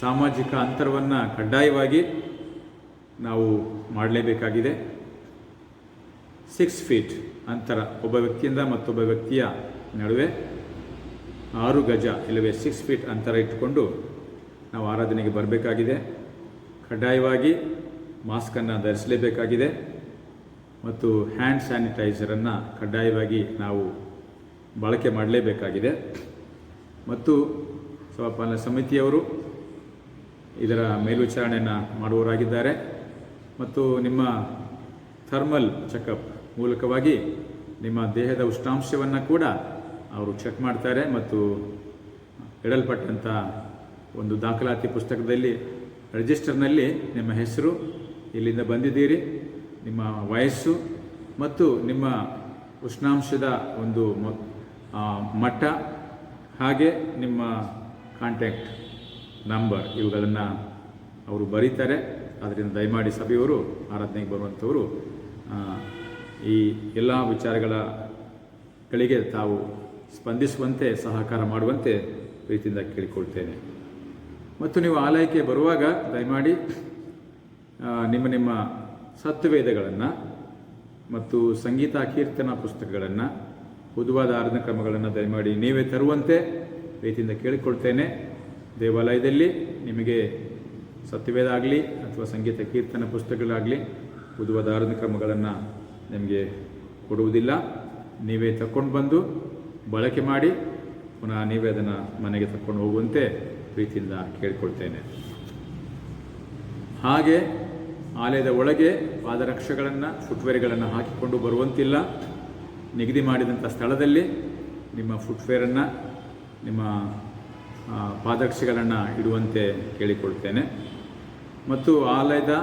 ಸಾಮಾಜಿಕ ಅಂತರವನ್ನು ಕಡ್ಡಾಯವಾಗಿ ನಾವು ಮಾಡಲೇಬೇಕಾಗಿದೆ. 6 ಫೀಟ್ ಅಂತರ, ಒಬ್ಬ ವ್ಯಕ್ತಿಯಿಂದ ಮತ್ತೊಬ್ಬ ವ್ಯಕ್ತಿಯ ನಡುವೆ 6 ಗಜ ಇಲ್ಲವೇ 6 ಫೀಟ್ ಅಂತರ ಇಟ್ಟುಕೊಂಡು ನಾವು ಆರಾಧನೆಗೆ ಬರಬೇಕಾಗಿದೆ. ಕಡ್ಡಾಯವಾಗಿ ಮಾಸ್ಕನ್ನು ಧರಿಸಲೇಬೇಕಾಗಿದೆ ಮತ್ತು ಹ್ಯಾಂಡ್ ಸ್ಯಾನಿಟೈಸರನ್ನು ಕಡ್ಡಾಯವಾಗಿ ನಾವು ಬಳಕೆ ಮಾಡಲೇಬೇಕಾಗಿದೆ. ಮತ್ತು ಸಭಾಪಾಲನಾ ಸಮಿತಿಯವರು ಇದರ ಮೇಲ್ವಿಚಾರಣೆಯನ್ನು ಮಾಡುವವರಾಗಿದ್ದಾರೆ ಮತ್ತು ನಿಮ್ಮ ಥರ್ಮಲ್ ಚೆಕಪ್ ಮೂಲಕವಾಗಿ ನಿಮ್ಮ ದೇಹದ ಉಷ್ಣಾಂಶವನ್ನು ಕೂಡ ಅವರು ಚೆಕ್ ಮಾಡ್ತಾರೆ ಮತ್ತು ಇಡಲ್ಪಟ್ಟಂಥ ಒಂದು ದಾಖಲಾತಿ ಪುಸ್ತಕದಲ್ಲಿ, ರಿಜಿಸ್ಟರ್ನಲ್ಲಿ ನಿಮ್ಮ ಹೆಸರು, ಇಲ್ಲಿಂದ ಬಂದಿದ್ದೀರಿ, ನಿಮ್ಮ ವಯಸ್ಸು ಮತ್ತು ನಿಮ್ಮ ಉಷ್ಣಾಂಶದ ಒಂದು ಮಟ್ಟ, ಹಾಗೆ ನಿಮ್ಮ ಕಾಂಟ್ಯಾಕ್ಟ್ ನಂಬರ್, ಇವುಗಳನ್ನು ಅವರು ಬರೀತಾರೆ. ಆದ್ದರಿಂದ ದಯಮಾಡಿ ಸಭೆಯವರು, ಆರಾಧನೆಗೆ ಬರುವಂಥವರು ಈ ಎಲ್ಲ ವಿಚಾರಗಳಿಗೆ ತಾವು ಸ್ಪಂದಿಸುವಂತೆ, ಸಹಕಾರ ಮಾಡುವಂತೆ ಪ್ರೀತಿಯಿಂದ ಕೇಳಿಕೊಳ್ತೇನೆ. ಮತ್ತು ನೀವು ಆಲಯಕ್ಕೆ ಬರುವಾಗ ದಯಮಾಡಿ ನಿಮ್ಮ ಸತ್ಯವೇದಗಳನ್ನು ಮತ್ತು ಸಂಗೀತ ಕೀರ್ತನಾ ಪುಸ್ತಕಗಳನ್ನು, ಹುದುವಾದ ಆರಾಧನಾ ಕ್ರಮಗಳನ್ನು ದಯಮಾಡಿ ನೀವೇ ತರುವಂತೆ ಪ್ರೀತಿಯಿಂದ ಕೇಳಿಕೊಳ್ತೇನೆ. ದೇವಾಲಯದಲ್ಲಿ ನಿಮಗೆ ಸತ್ಯವೇದ ಆಗಲಿ ಅಥವಾ ಸಂಗೀತ ಕೀರ್ತನ ಪುಸ್ತಕಗಳಾಗಲಿ ಹುದುವಾದ ಆರಾಧನಾ ಕ್ರಮಗಳನ್ನು ನಿಮಗೆ ಕೊಡುವುದಿಲ್ಲ. ನೀವೇ ತಕ್ಕೊಂಡು ಬಂದು ಬಳಕೆ ಮಾಡಿ ಪುನಃ ನೀವೇ ಅದನ್ನು ಮನೆಗೆ ತಕ್ಕೊಂಡು ಹೋಗುವಂತೆ ಪ್ರೀತಿಯಿಂದ ಕೇಳಿಕೊಳ್ತೇನೆ. ಹಾಗೆ ಆಲಯದ ಒಳಗೆ ಪಾದರಕ್ಷೆಗಳನ್ನು, ಫುಟ್ವೇರ್ಗಳನ್ನು ಹಾಕಿಕೊಂಡು ಬರುವಂತಿಲ್ಲ. ನಿಗದಿ ಮಾಡಿದಂಥ ಸ್ಥಳದಲ್ಲಿ ನಿಮ್ಮ ಫುಟ್ವೇರನ್ನು, ನಿಮ್ಮ ಪಾದರಕ್ಷೆಗಳನ್ನು ಇಡುವಂತೆ ಕೇಳಿಕೊಳ್ತೇನೆ. ಮತ್ತು ಆಲಯದ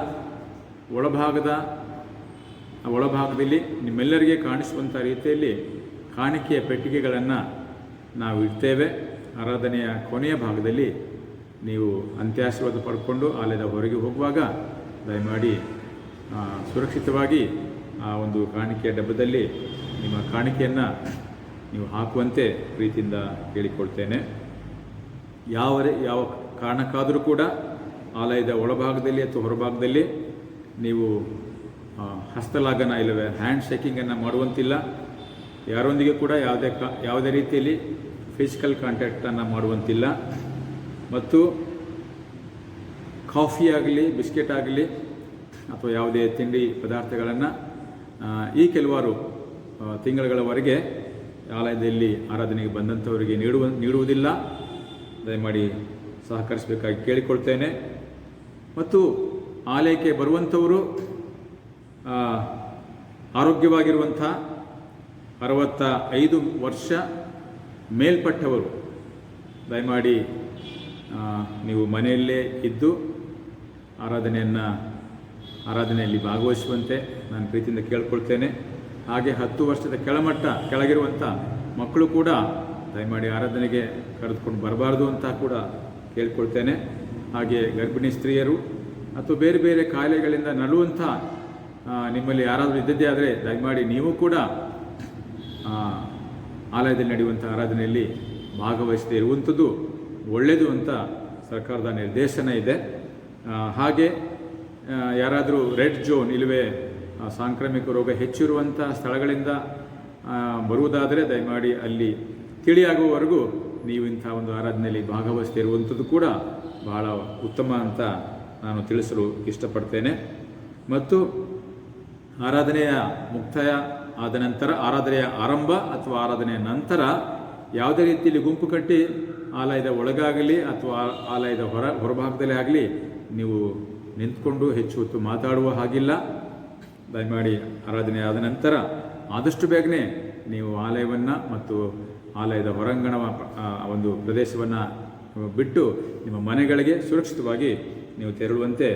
ಒಳಭಾಗದಲ್ಲಿ ನಿಮ್ಮೆಲ್ಲರಿಗೆ ಕಾಣಿಸುವಂಥ ರೀತಿಯಲ್ಲಿ ಕಾಣಿಕೆಯ ಪೆಟ್ಟಿಗೆಗಳನ್ನು ನಾವು ಇಡ್ತೇವೆ. ಆರಾಧನೆಯ ಕೊನೆಯ ಭಾಗದಲ್ಲಿ ನೀವು ಅಂತ್ಯಾಶೀರ್ವಾದ ಪಡ್ಕೊಂಡು ಆಲಯದ ಹೊರಗೆ ಹೋಗುವಾಗ ದಯಮಾಡಿ ಸುರಕ್ಷಿತವಾಗಿ ಆ ಒಂದು ಕಾಣಿಕೆಯ ಡಬ್ಬದಲ್ಲಿ ನಿಮ್ಮ ಕಾಣಿಕೆಯನ್ನು ನೀವು ಹಾಕುವಂತೆ ಪ್ರೀತಿಯಿಂದ ಕೇಳಿಕೊಳ್ತೇನೆ. ಯಾವ ಕಾರಣಕ್ಕಾದರೂ ಕೂಡ ಆಲಯದ ಒಳಭಾಗದಲ್ಲಿ ಅಥವಾ ಹೊರಭಾಗದಲ್ಲಿ ನೀವು ಹಸ್ತಲಾಗನ ಇಲ್ಲವೇ ಹ್ಯಾಂಡ್ ಶೇಕಿಂಗನ್ನು ಮಾಡುವಂತಿಲ್ಲ. ಯಾರೊಂದಿಗೆ ಕೂಡ ಯಾವುದೇ ರೀತಿಯಲ್ಲಿ ಫಿಸಿಕಲ್ ಕಾಂಟ್ಯಾಕ್ಟನ್ನು ಮಾಡುವಂತಿಲ್ಲ. ಮತ್ತು ಕಾಫಿ ಆಗಲಿ, ಬಿಸ್ಕೆಟ್ ಆಗಲಿ ಅಥವಾ ಯಾವುದೇ ತಿಂಡಿ ಪದಾರ್ಥಗಳನ್ನು ಈ ಕೆಲವಾರು ತಿಂಗಳುಗಳವರೆಗೆ ಆಲಯದಲ್ಲಿ ಆರಾಧನೆಗೆ ಬಂದಂಥವರಿಗೆ ನೀಡುವುದಿಲ್ಲ. ದಯಮಾಡಿ ಸಹಕರಿಸಬೇಕಾಗಿ ಕೇಳಿಕೊಳ್ತೇನೆ. ಮತ್ತು ಆಲಯಕ್ಕೆ ಬರುವಂಥವರು ಆರೋಗ್ಯವಾಗಿರುವಂಥ 65 ವರ್ಷ ಮೇಲ್ಪಟ್ಟವರು ದಯಮಾಡಿ ನೀವು ಮನೆಯಲ್ಲೇ ಇದ್ದು ಆರಾಧನೆಯಲ್ಲಿ ಭಾಗವಹಿಸುವಂತೆ ನಾನು ಪ್ರೀತಿಯಿಂದ ಕೇಳ್ಕೊಳ್ತೇನೆ. ಹಾಗೆ 10 ವರ್ಷದ ಕೆಳಗಿರುವಂಥ ಮಕ್ಕಳು ಕೂಡ ದಯಮಾಡಿ ಆರಾಧನೆಗೆ ಕರೆದುಕೊಂಡು ಬರಬಾರ್ದು ಅಂತ ಕೂಡ ಕೇಳ್ಕೊಳ್ತೇನೆ. ಹಾಗೆ ಗರ್ಭಿಣಿ ಸ್ತ್ರೀಯರು ಅಥವಾ ಬೇರೆ ಬೇರೆ ಕಾಯಿಲೆಗಳಿಂದ ನರಳುವಂಥ ನಿಮ್ಮಲ್ಲಿ ಯಾರಾದರೂ ಇದ್ದದ್ದೇ ಆದರೆ ದಯಮಾಡಿ ನೀವು ಕೂಡ ಆಲಯದಲ್ಲಿ ನಡೆಯುವಂಥ ಆರಾಧನೆಯಲ್ಲಿ ಭಾಗವಹಿಸದೇ ಇರುವಂಥದ್ದು ಒಳ್ಳೆಯದು ಅಂತ ಸರ್ಕಾರದ ನಿರ್ದೇಶನ ಇದೆ. ಹಾಗೆ ಯಾರಾದರೂ ರೆಡ್ ಝೋನ್ ಇಲ್ಲವೇ ಸಾಂಕ್ರಾಮಿಕ ರೋಗ ಹೆಚ್ಚಿರುವಂಥ ಸ್ಥಳಗಳಿಂದ ಬರುವುದಾದರೆ ದಯಮಾಡಿ ಅಲ್ಲಿ ತಿಳಿಯಾಗುವವರೆಗೂ ನೀವು ಇಂಥ ಒಂದು ಆರಾಧನೆಯಲ್ಲಿ ಭಾಗವಹಿಸದೇ ಇರುವಂಥದ್ದು ಕೂಡ ಬಹಳ ಉತ್ತಮ ಅಂತ ನಾನು ತಿಳಿಸಲು ಇಷ್ಟಪಡ್ತೇನೆ. ಮತ್ತು ಆರಾಧನೆಯ ಮುಕ್ತಾಯ ಆದ ನಂತರ, ಆರಾಧನೆಯ ಆರಂಭ ಅಥವಾ ಆರಾಧನೆಯ ನಂತರ ಯಾವುದೇ ರೀತಿಯಲ್ಲಿ ಗುಂಪು ಕಟ್ಟಿ ಆಲಯದ ಒಳಗಾಗಲಿ ಅಥವಾ ಆಲಯದ ಹೊರಭಾಗದಲ್ಲಿ ಆಗಲಿ ನೀವು ನಿಂತ್ಕೊಂಡು ಹೆಚ್ಚು ಹೊತ್ತು ಮಾತಾಡುವ ಹಾಗಿಲ್ಲ. ದಯಮಾಡಿ ಆರಾಧನೆ ಆದ ನಂತರ ಆದಷ್ಟು ಬೇಗನೆ ನೀವು ಆಲಯವನ್ನು ಮತ್ತು ಆಲಯದ ಹೊರಾಂಗಣ ಒಂದು ಪ್ರದೇಶವನ್ನು ಬಿಟ್ಟು ನಿಮ್ಮ ಮನೆಗಳಿಗೆ ಸುರಕ್ಷಿತವಾಗಿ ನೀವು ತೆರಳುವಂತೆ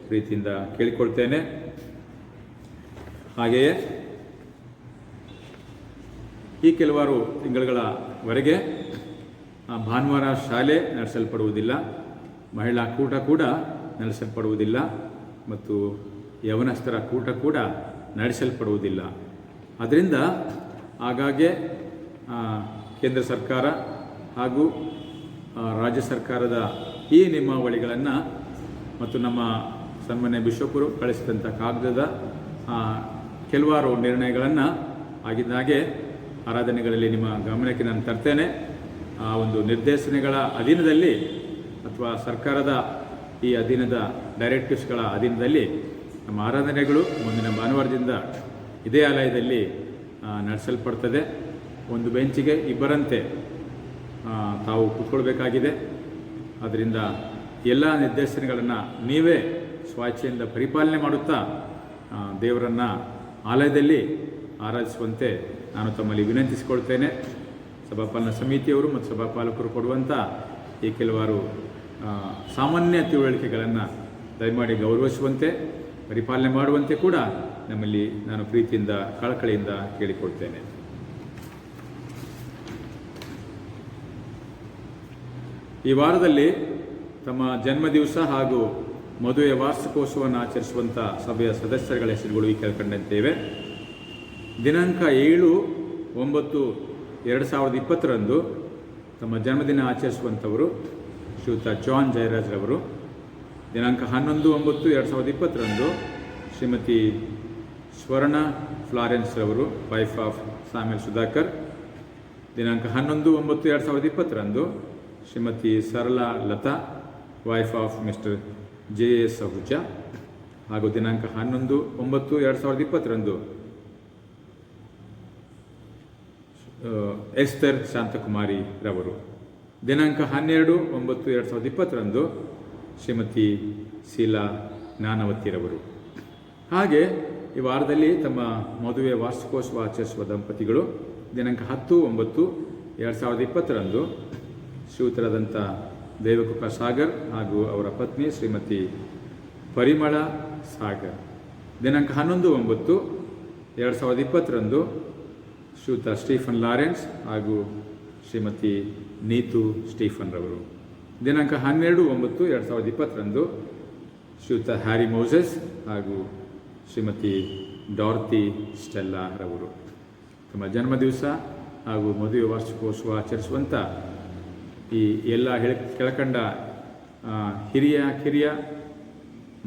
ಪ್ರೀತಿಯಿಂದ ಕೇಳಿಕೊಳ್ತೇನೆ. ಹಾಗೆಯೇ ಈ ಕೆಲವಾರು ತಿಂಗಳುಗಳವರೆಗೆ ಭಾನುವಾರ ಶಾಲೆ ನಡೆಸಲ್ಪಡುವುದಿಲ್ಲ, ಮಹಿಳಾ ಕೂಟ ಕೂಡ ನಡೆಸಲ್ಪಡುವುದಿಲ್ಲ ಮತ್ತು ಯವನಸ್ಥರ ಕೂಟ ಕೂಡ ನಡೆಸಲ್ಪಡುವುದಿಲ್ಲ. ಅದರಿಂದ ಆಗಾಗ್ಗೆ ಕೇಂದ್ರ ಸರ್ಕಾರ ಹಾಗೂ ರಾಜ್ಯ ಸರ್ಕಾರದ ಈ ನಿಯಮಾವಳಿಗಳನ್ನು ಮತ್ತು ನಮ್ಮ ಸನ್ಮಾನ್ಯ ಬಿಷಪರು ಕಳಿಸಿದಂಥ ಕಾಗದದ ಕೆಲವಾರು ನಿರ್ಣಯಗಳನ್ನು ಆಗಿದ್ದಾಗೆ ಆರಾಧನೆಗಳಲ್ಲಿ ನಿಮ್ಮ ಗಮನಕ್ಕೆ ನಾನು ತರ್ತೇನೆ. ಆ ಒಂದು ನಿರ್ದೇಶನಗಳ ಅಧೀನದಲ್ಲಿ ಅಥವಾ ಸರ್ಕಾರದ ಈ ಅಧೀನದ ಡೈರೆಕ್ಟಿವ್ಸ್ಗಳ ಅಧೀನದಲ್ಲಿ ನಮ್ಮ ಆರಾಧನೆಗಳು ಮುಂದಿನ ಭಾನುವಾರದಿಂದ ಇದೇ ಆಲಯದಲ್ಲಿ ನಡೆಸಲ್ಪಡ್ತದೆ. ಒಂದು ಬೆಂಚಿಗೆ ಇಬ್ಬರಂತೆ ತಾವು ಕೂತ್ಕೊಳ್ಬೇಕಾಗಿದೆ. ಆದ್ದರಿಂದ ಎಲ್ಲ ನಿರ್ದೇಶನಗಳನ್ನು ನೀವೇ ಸ್ವೇಚ್ಛೆಯಿಂದ ಪರಿಪಾಲನೆ ಮಾಡುತ್ತಾ ದೇವರನ್ನು ಆಲಯದಲ್ಲಿ ಆರಾಧಿಸುವಂತೆ ನಾನು ತಮ್ಮಲ್ಲಿ ವಿನಂತಿಸಿಕೊಳ್ತೇನೆ. ಸಭಾಪಾಲನಾ ಸಮಿತಿಯವರು ಮತ್ತು ಸಭಾಪಾಲಕರು ಕೊಡುವಂಥ ಈ ಕೆಲವಾರು ಸಾಮಾನ್ಯ ತಿಳುವಳಿಕೆಗಳನ್ನು ದಯಮಾಡಿ ಗೌರವಿಸುವಂತೆ, ಪರಿಪಾಲನೆ ಮಾಡುವಂತೆ ಕೂಡ ನಮ್ಮಲ್ಲಿ ನಾನು ಪ್ರೀತಿಯಿಂದ ಕಳಕಳಿಯಿಂದ ಕೇಳಿಕೊಳ್ತೇನೆ. ಈ ವಾರದಲ್ಲಿ ತಮ್ಮ ಜನ್ಮದಿವಸ ಹಾಗೂ ಮದುವೆಯ ವಾರ್ಷಿಕೋತ್ಸವವನ್ನು ಆಚರಿಸುವಂಥ ಸಭೆಯ ಸದಸ್ಯರುಗಳ ಹೆಸರುಗಳು ಈ ಕೆಳಕಂಡಂತಿವೆ. ದಿನಾಂಕ 7/9/2020 ತಮ್ಮ ಜನ್ಮದಿನ ಆಚರಿಸುವಂಥವರು ಶ್ರೀಯುತ ಜಾನ್ ಜಯರಾಜ್ರವರು. ದಿನಾಂಕ 11/9/2020 ಶ್ರೀಮತಿ ಸ್ವರ್ಣ ಫ್ಲಾರೆನ್ಸ್ ರವರು, ವೈಫ್ ಆಫ್ ಸಾಮ್ಯಲ್ ಸುಧಾಕರ್. ದಿನಾಂಕ 11/9/2020 Shrimati Sarala Latha, wife of mister JS Ahuja. ಹಾಗೂ ದಿನಾಂಕ 11/9/2020 ಎಸ್ತರ್ ಶಾಂತಕುಮಾರಿ ರವರು. ದಿನಾಂಕ 12/9/2020 ಶ್ರೀಮತಿ ಶೀಲಾ ಜ್ಞಾನವತಿರವರು. ಹಾಗೆ ಈ ವಾರದಲ್ಲಿ ತಮ್ಮ ಮದುವೆ ವಾರ್ಷಿಕೋತ್ಸವ ಆಚರಿಸುವ ದಂಪತಿಗಳು ದಿನಾಂಕ 10/9/2020 ಶ್ರೀಯುತರಾದಂಥ ದೇವಕೃಪಾ ಸಾಗರ್ ಹಾಗೂ ಅವರ ಪತ್ನಿ ಶ್ರೀಮತಿ ಪರಿಮಳ ಸಾಗರ್. ದಿನಾಂಕ 11/9/2020 ಶ್ರೀಯುತ ಸ್ಟೀಫನ್ ಲಾರೆನ್ಸ್ ಹಾಗೂ ಶ್ರೀಮತಿ ನೀತು ಸ್ಟೀಫನ್ ರವರು. ದಿನಾಂಕ 12/9/2020 ಶ್ರೀಯುತ ಹ್ಯಾರಿ ಮೋಸೆಸ್ ಹಾಗೂ ಶ್ರೀಮತಿ ಡಾರ್ತಿ ಸ್ಟೆಲ್ಲಾ ರವರು. ತಮ್ಮ ಜನ್ಮದಿವಸ ಹಾಗೂ ಮದುವೆ ವಾರ್ಷಿಕೋತ್ಸವ ಆಚರಿಸುವಂಥ ಈ ಎಲ್ಲ ಕೆಳಕಂಡ ಹಿರಿಯ ಕಿರಿಯ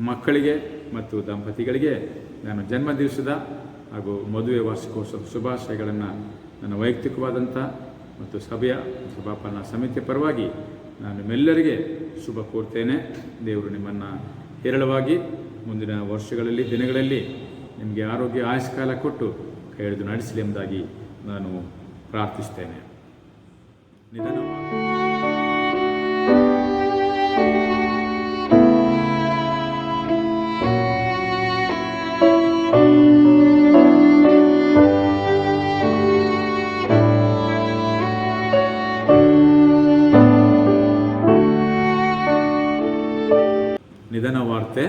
ಮಕ್ಕಳಿಗೆ ಮತ್ತು ದಂಪತಿಗಳಿಗೆ ನಾನು ಜನ್ಮದಿವಸದ ಹಾಗೂ ಮದುವೆ ವಾರ್ಷಿಕೋತ್ಸವ ಶುಭಾಶಯಗಳನ್ನು ನನ್ನ ವೈಯಕ್ತಿಕವಾದಂಥ ಮತ್ತು ಸಭೆಯ ಸಭಾಪಾಲನಾ ಸಮಿತಿಯ ಪರವಾಗಿ ನಾನು ನಿಮ್ಮೆಲ್ಲರಿಗೆ ಶುಭ ಕೋರ್ತೇನೆ. ದೇವರು ನಿಮ್ಮನ್ನು ಹೇರಳವಾಗಿ ಮುಂದಿನ ವರ್ಷಗಳಲ್ಲಿ, ದಿನಗಳಲ್ಲಿ ನಿಮಗೆ ಆರೋಗ್ಯ ಆಯುಷ್ಕಾಲ ಕೊಟ್ಟು ಕೈ ಹಿಡಿದು ನಡೆಸಲಿ ಎಂಬುದಾಗಿ ನಾನು ಪ್ರಾರ್ಥಿಸ್ತೇನೆ. ನಿಧಾನವಾಗಿ ವಾರ್ತೆ.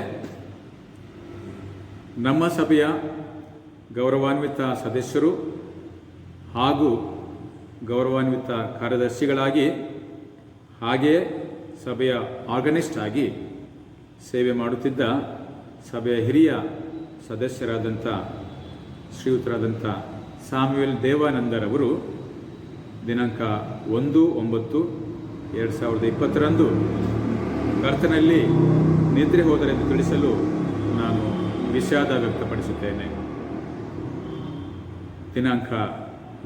ನಮ್ಮ ಸಭೆಯ ಗೌರವಾನ್ವಿತ ಸದಸ್ಯರು ಹಾಗೂ ಗೌರವಾನ್ವಿತ ಕಾರ್ಯದರ್ಶಿಗಳಾಗಿ ಹಾಗೆಯೇ ಸಭೆಯ ಆರ್ಗನಿಸ್ಟ್ ಆಗಿ ಸೇವೆ ಮಾಡುತ್ತಿದ್ದ ಸಭೆಯ ಹಿರಿಯ ಸದಸ್ಯರಾದಂಥ ಶ್ರೀಯುತರಾದಂಥ ಸಾಮ್ಯುಯಲ್ ದೇವಾನಂದರವರು ದಿನಾಂಕ 1/9/2020 ಕರ್ತನಲ್ಲಿ ನಿದ್ರೆ ಹೋದರೆಂದು ತಿಳಿಸಲು ನಾನು ವಿಷಾದ ವ್ಯಕ್ತಪಡಿಸುತ್ತೇನೆ. ದಿನಾಂಕ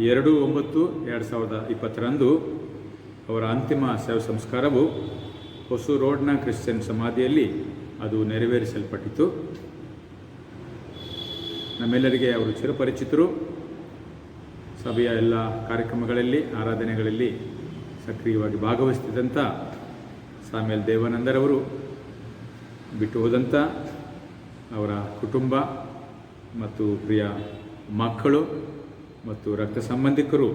2/9/2020 ಅವರ ಅಂತಿಮ ಶವ ಸಂಸ್ಕಾರವು ಹೊಸು ರೋಡ್ನ ಕ್ರಿಶ್ಚಿಯನ್ ಸಮಾಧಿಯಲ್ಲಿ ಅದು ನೆರವೇರಿಸಲ್ಪಟ್ಟಿತು. ನಮ್ಮೆಲ್ಲರಿಗೆ ಅವರು ಚಿರಪರಿಚಿತರು. ಸಭೆಯ ಎಲ್ಲ ಕಾರ್ಯಕ್ರಮಗಳಲ್ಲಿ, ಆರಾಧನೆಗಳಲ್ಲಿ ಸಕ್ರಿಯವಾಗಿ ಭಾಗವಹಿಸುತ್ತಿದ್ದಂಥ ಸಾಮ್ಯುಯಲ್ ದೇವಾನಂದರವರು ಬಿಟ್ಟು ಹೋದಂಥ ಅವರ ಕುಟುಂಬ ಮತ್ತು ಪ್ರಿಯ ಮಕ್ಕಳು ಮತ್ತು ರಕ್ತ ಸಂಬಂಧಿಕರು